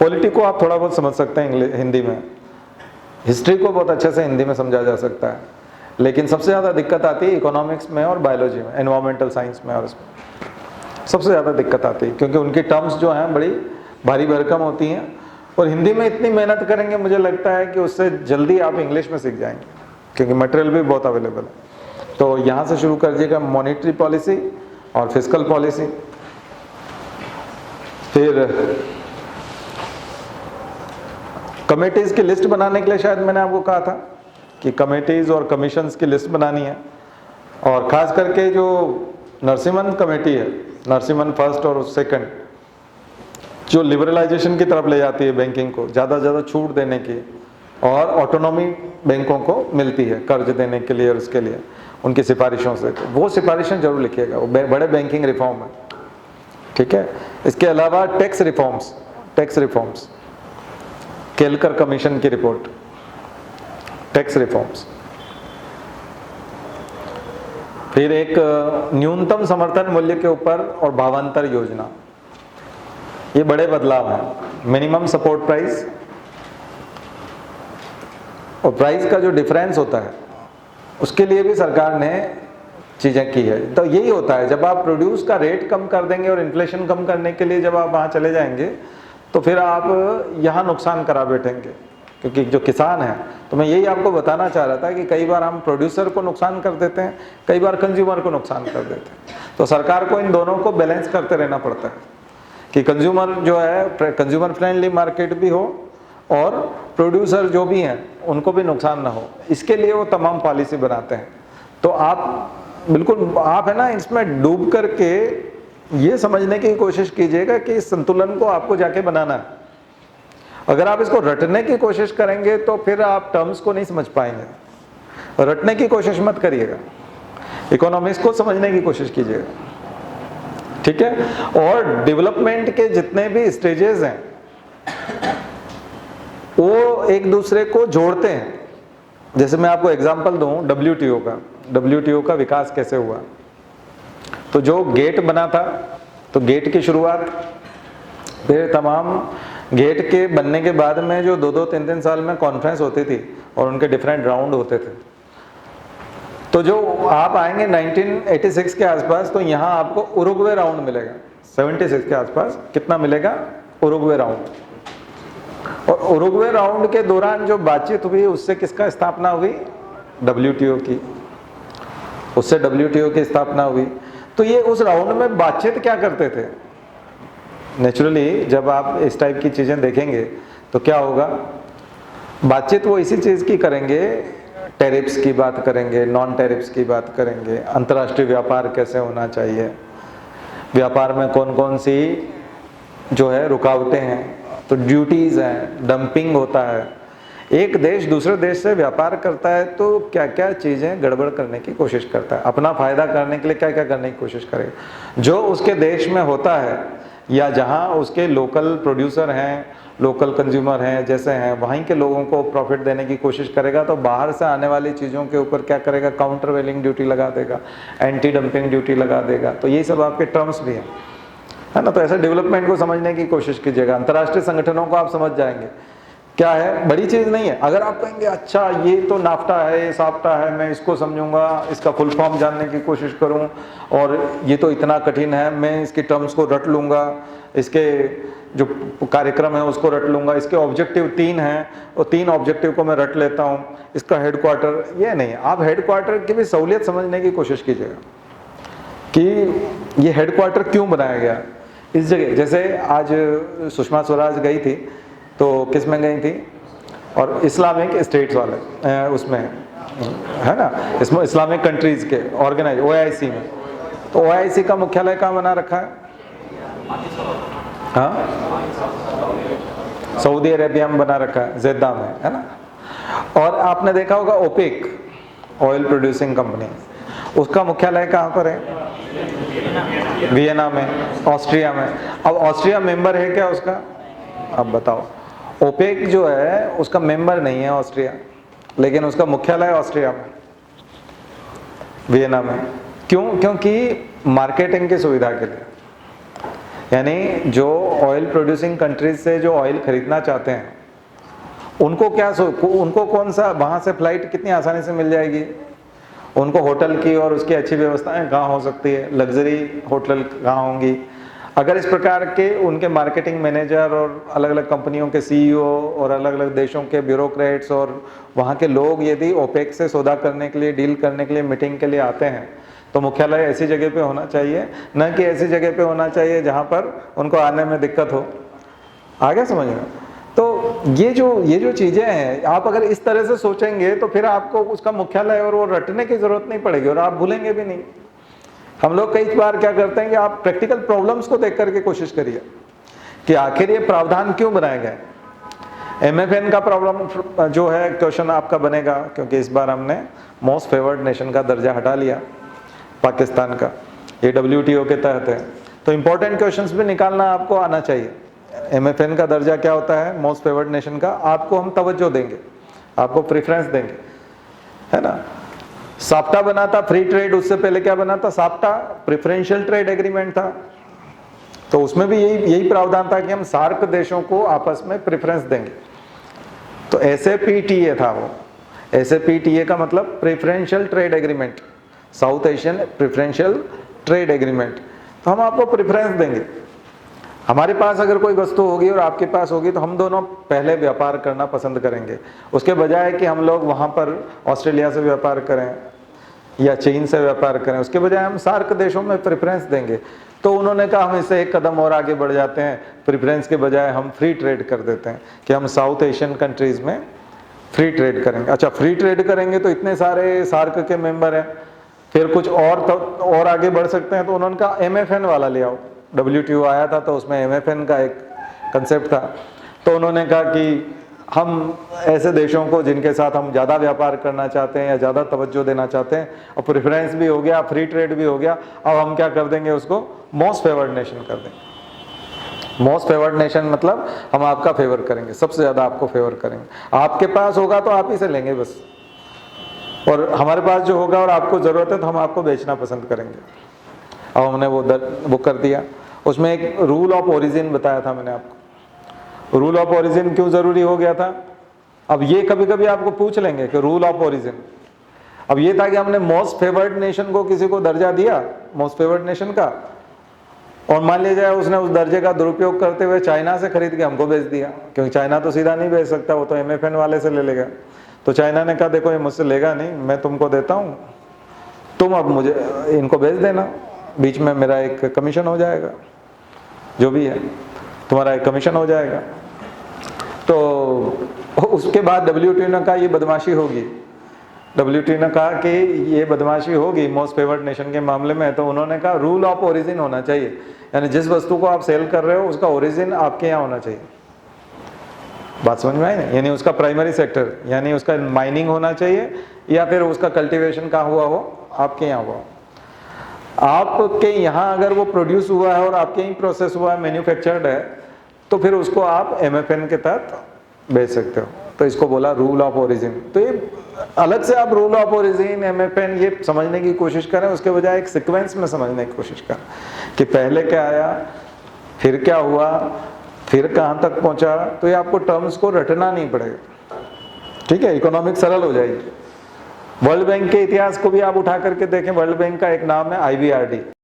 पॉलिटी को आप थोड़ा बहुत समझ सकते हैं हिंदी में, हिस्ट्री को बहुत अच्छे से हिंदी में समझा जा सकता है, लेकिन सबसे ज़्यादा दिक्कत आती है इकोनॉमिक्स में और बायोलॉजी में, एनवायरमेंटल साइंस में, और इसमें सबसे ज़्यादा दिक्कत आती है क्योंकि उनकी टर्म्स जो हैं बड़ी भारी भरकम होती हैं। और हिंदी में इतनी मेहनत करेंगे मुझे लगता है कि उससे जल्दी आप इंग्लिश में सीख जाएंगे, क्योंकि मटेरियल भी बहुत अवेलेबल है। तो यहाँ से शुरू कर दीजिएगा, मॉनेटरी पॉलिसी और फिस्कल पॉलिसी। फिर कमेटीज़ की लिस्ट बनाने के लिए शायद मैंने आपको कहा था कि कमेटीज़ और कमीशंस की लिस्ट बनानी है, और ख़ास करके जो नरसिम्हन कमेटी है, नरसिम्हन फर्स्ट और सेकंड, जो लिबरलाइजेशन की तरफ ले जाती है बैंकिंग को, ज़्यादा से ज़्यादा छूट देने की, और ऑटोनॉमी बैंकों को मिलती है कर्ज देने के लिए और उसके लिए उनकी सिफारिशों से, तो वो सिफारिशें जरूर लिखिएगा, वो बड़े बैंकिंग रिफॉर्म है, ठीक है। इसके अलावा टैक्स रिफॉर्म्स, केलकर कमीशन की रिपोर्ट, टैक्स रिफॉर्म्स। फिर एक न्यूनतम समर्थन मूल्य के ऊपर और भावांतर योजना, ये बड़े बदलाव हैं। मिनिमम सपोर्ट प्राइस और प्राइस का जो डिफरेंस होता है उसके लिए भी सरकार ने चीज़ें की है। तो यही होता है, जब आप प्रोड्यूस का रेट कम कर देंगे और इन्फ्लेशन कम करने के लिए जब आप वहाँ चले जाएंगे तो फिर आप यहाँ नुकसान करा बैठेंगे, क्योंकि जो किसान है, तो मैं यही आपको बताना चाह रहा था कि कई बार हम प्रोड्यूसर को नुकसान कर देते हैं, कई बार कंज्यूमर को नुकसान कर देते हैं। तो सरकार को इन दोनों को बैलेंस करते रहना पड़ता है कि कंज्यूमर जो है, कंज्यूमर फ्रेंडली मार्केट भी हो और प्रोड्यूसर जो भी हैं उनको भी नुकसान ना हो, इसके लिए वो तमाम पॉलिसी बनाते हैं। तो आप बिल्कुल, आप है ना, इसमें डूब करके ये समझने की कोशिश कीजिएगा कि इस संतुलन को आपको जाके बनाना है। अगर आप इसको रटने की कोशिश करेंगे तो फिर आप टर्म्स को नहीं समझ पाएंगे। रटने की कोशिश मत करिएगा, इकोनॉमिक्स को समझने की कोशिश कीजिएगा, ठीक है। और डेवलपमेंट के जितने भी स्टेजेस हैं वो एक दूसरे को जोड़ते हैं। जैसे मैं आपको एग्जांपल दूं WTO का विकास कैसे हुआ। तो जो गेट बना था, तो गेट की शुरुआत, फिर तमाम गेट के बनने के बाद में जो 2-2, 3-3 साल में कॉन्फ्रेंस होती थी और उनके डिफरेंट राउंड होते थे। तो जो आप आएंगे 1986 के आसपास, तो यहाँ आपको उरुग्वे राउंड मिलेगा। 76 के आसपास कितना मिलेगा? Uruguay round. और उरुग्वे राउंड के दौरान जो बातचीत हुई उससे किसका स्थापना हुई? WTO की। उससे WTO की स्थापना हुई। तो ये उस राउंड में बातचीत क्या करते थे? नेचुरली जब आप इस टाइप की चीजें देखेंगे तो क्या होगा, बातचीत वो इसी चीज की करेंगे, टैरिफ्स की बात करेंगे, नॉन टैरिफ्स की बात करेंगे, अंतर्राष्ट्रीय व्यापार कैसे होना चाहिए, व्यापार में कौन कौन सी जो है रुकावटें हैं, तो ड्यूटीज हैं, डंपिंग होता है। एक देश दूसरे देश से व्यापार करता है तो क्या क्या चीजें गड़बड़ करने की कोशिश करता है, अपना फायदा करने के लिए क्या क्या करने की कोशिश करेगा। जो उसके देश में होता है या जहां उसके लोकल प्रोड्यूसर हैं, लोकल कंज्यूमर हैं, जैसे हैं, वहीं के लोगों को प्रॉफिट देने की कोशिश करेगा, तो बाहर से आने वाली चीज़ों के ऊपर क्या करेगा? काउंटर वेलिंग ड्यूटी लगा देगा, एंटी डंपिंग ड्यूटी लगा देगा। तो यही सब आपके टर्म्स भी हैं, है ना। तो ऐसे डेवलपमेंट को समझने की कोशिश कीजिएगा। अंतर्राष्ट्रीय संगठनों को आप समझ जाएंगे क्या है, बड़ी चीज़ नहीं है। अगर आप कहेंगे अच्छा ये तो नाफ्टा है, ये साफ्टा है, मैं इसको समझूंगा, इसका फुल फॉर्म जानने की कोशिश करूं, और ये तो इतना कठिन है, मैं इसके टर्म्स को रट लूंगा, इसके जो कार्यक्रम है उसको रट लूंगा, इसके ऑब्जेक्टिव 3 हैं और 3 ऑब्जेक्टिव को मैं रट लेता हूं, इसका हेडक्वार्टर, ये नहीं। आप हेडक्वार्टर की भी सहूलियत समझने की कोशिश कीजिएगा कि ये हेडक्वार्टर क्यों बनाया गया इस जगह। जैसे आज सुषमा स्वराज गई थी, तो किस में गई थी? और इस्लामिक स्टेट्स वाले उसमें, है ना, इसमें इस्लामिक कंट्रीज के ऑर्गेनाइज OIC में। तो OIC का मुख्यालय कहाँ बना रखा है? हाँ, सऊदी अरेबिया में बना रखा है, जेद्दा में, है ना। और आपने देखा होगा OPEC, ऑयल प्रोड्यूसिंग कंपनी, उसका मुख्यालय कहाँ पर है? वियना में, ऑस्ट्रिया में। अब ऑस्ट्रिया मेंबर है क्या उसका? अब बताओ। OPEC जो है उसका मेंबर नहीं है ऑस्ट्रिया, लेकिन उसका मुख्यालय ऑस्ट्रिया में, वियना में। क्यों? क्योंकि मार्केटिंग की सुविधा के लिए, यानी जो ऑयल प्रोड्यूसिंग कंट्रीज से जो ऑयल खरीदना चाहते हैं उनको कौन सा, वहाँ से फ्लाइट कितनी आसानी से मिल जाएगी, उनको होटल की और उसकी अच्छी व्यवस्थाएं कहाँ हो सकती है, लग्जरी होटल कहाँ होंगी। अगर इस प्रकार के उनके मार्केटिंग मैनेजर और अलग अलग कंपनियों के CEO और अलग अलग देशों के ब्यूरोक्रेट्स और वहाँ के लोग यदि OPEC से सौदा करने के लिए, डील करने के लिए, मीटिंग के लिए आते हैं, तो मुख्यालय ऐसी जगह पे होना चाहिए, न कि ऐसी जगह पे होना चाहिए जहाँ पर उनको आने में दिक्कत हो। आ गया समझ में? तो ये जो चीज़ें हैं, आप अगर इस तरह से सोचेंगे तो फिर आपको उसका मुख्यालय और वो रटने की जरूरत नहीं पड़ेगी और आप भूलेंगे भी नहीं। हम लोग कई बार क्या करते हैं कि आप प्रैक्टिकल प्रॉब्लम्स को देख करके कोशिश करिए कि आखिर ये प्रावधान क्यों बनाए गए। MFN का प्रॉब्लम जो है क्वेश्चन आपका बनेगा, क्योंकि इस बार हमने मोस्ट फेवर्ड नेशन का दर्जा हटा लिया पाकिस्तान का, ये WTO के तहत है। तो इम्पोर्टेंट क्वेश्चंस भी निकालना आपको आना चाहिए। MFN का दर्जा क्या होता है, मोस्ट फेवर्ड नेशन का, आपको हम तवज्जो देंगे, आपको प्रेफरेंस देंगे, है ना। साफ्टा बना था फ्री ट्रेड, उससे पहले क्या बना था? साफ्टा प्रेफरेंशियल ट्रेड एग्रीमेंट था। तो उसमें भी यही प्रावधान था कि हम सार्क देशों को आपस में प्रेफरेंस देंगे। तो SAPTA था वो। SAPTA का मतलब preferential trade agreement, south Asian preferential trade agreement. तो हम आपको प्रेफरेंस देंगे। हमारे पास अगर कोई वस्तु होगी और आपके पास होगी तो हम दोनों पहले व्यापार करना पसंद करेंगे, उसके बजाय कि हम लोग वहाँ पर ऑस्ट्रेलिया से व्यापार करें या चीन से व्यापार करें, उसके बजाय हम सार्क देशों में प्रेफरेंस देंगे। तो उन्होंने कहा हम इससे एक कदम और आगे बढ़ जाते हैं, प्रेफरेंस के बजाय हम फ्री ट्रेड कर देते हैं कि हम साउथ एशियन कंट्रीज़ में फ्री ट्रेड करेंगे। अच्छा, फ्री ट्रेड करेंगे तो इतने सारे सार्क के मेंबर हैं, फिर कुछ और आगे बढ़ सकते हैं। तो उन्होंने कहा MFN वाला ले आओ। WTO आया था तो उसमें MFN का एक कंसेप्ट था। तो उन्होंने कहा कि हम ऐसे देशों को जिनके साथ हम ज़्यादा व्यापार करना चाहते हैं या ज़्यादा तवज्जो देना चाहते हैं, और प्रेफरेंस भी हो गया, फ्री ट्रेड भी हो गया, अब हम क्या कर देंगे, उसको मोस्ट फेवर्ड नेशन कर देंगे। मोस्ट फेवर्ड नेशन मतलब हम आपका फेवर करेंगे, सबसे ज़्यादा आपको फेवर करेंगे। आपके पास होगा तो आप ही से लेंगे बस, और हमारे पास जो होगा और आपको ज़रूरत है तो हम आपको बेचना पसंद करेंगे। अब हमने वो कर दिया। उसमें एक रूल ऑफ ओरिजिन बताया था मैंने आपको। रूल ऑफ ओरिजिन क्यों ज़रूरी हो गया था? अब ये कभी कभी आपको पूछ लेंगे कि रूल ऑफ ओरिजिन, अब ये था कि हमने मोस्ट फेवर्ड नेशन को किसी को दर्जा दिया, मोस्ट फेवर्ड नेशन का, और मान लिया जाए उसने उस दर्जे का दुरुपयोग करते हुए चाइना से खरीद के हमको बेच दिया, क्योंकि चाइना तो सीधा नहीं बेच सकता, वो तो MFN वाले से ले लेगा। तो चाइना ने कहा देखो ये मुझसे लेगा नहीं, मैं तुमको देता हूँ, तुम अब मुझे इनको बेच देना, बीच में मेरा एक कमीशन हो जाएगा, जो भी है तुम्हारा एक कमीशन हो जाएगा। तो उसके बाद WTO ने कहा ये बदमाशी होगी, WTO ने कहा कि ये बदमाशी होगी मोस्ट फेवर्ड नेशन के मामले में, तो उन्होंने कहा रूल ऑफ ओरिजिन होना चाहिए, यानी जिस वस्तु को आप सेल कर रहे हो उसका ओरिजिन आपके यहाँ होना चाहिए। बात समझ में आई ना? यानी उसका प्राइमरी सेक्टर, यानी उसका माइनिंग होना चाहिए या फिर उसका कल्टीवेशन कहाँ हुआ हो, आपके यहाँ हुआ हो। आपके यहाँ अगर वो प्रोड्यूस हुआ है और आपके ही प्रोसेस हुआ है, मैन्युफैक्चर्ड है, तो फिर उसको आप MFN के तहत बेच सकते हो। तो इसको बोला रूल ऑफ ओरिजिन। तो ये अलग से आप रूल ऑफ ओरिजिन, MFN ये समझने की कोशिश करें, उसके बजाय एक सीक्वेंस में समझने की कोशिश करें कि पहले क्या आया, फिर क्या हुआ, फिर कहाँ तक पहुँचा। तो ये आपको टर्म्स को रटना नहीं पड़ेगा, ठीक है, इकोनॉमिक्स सरल हो जाएगी। वर्ल्ड बैंक के इतिहास को भी आप उठा करके देखें, वर्ल्ड बैंक का एक नाम है IBRD।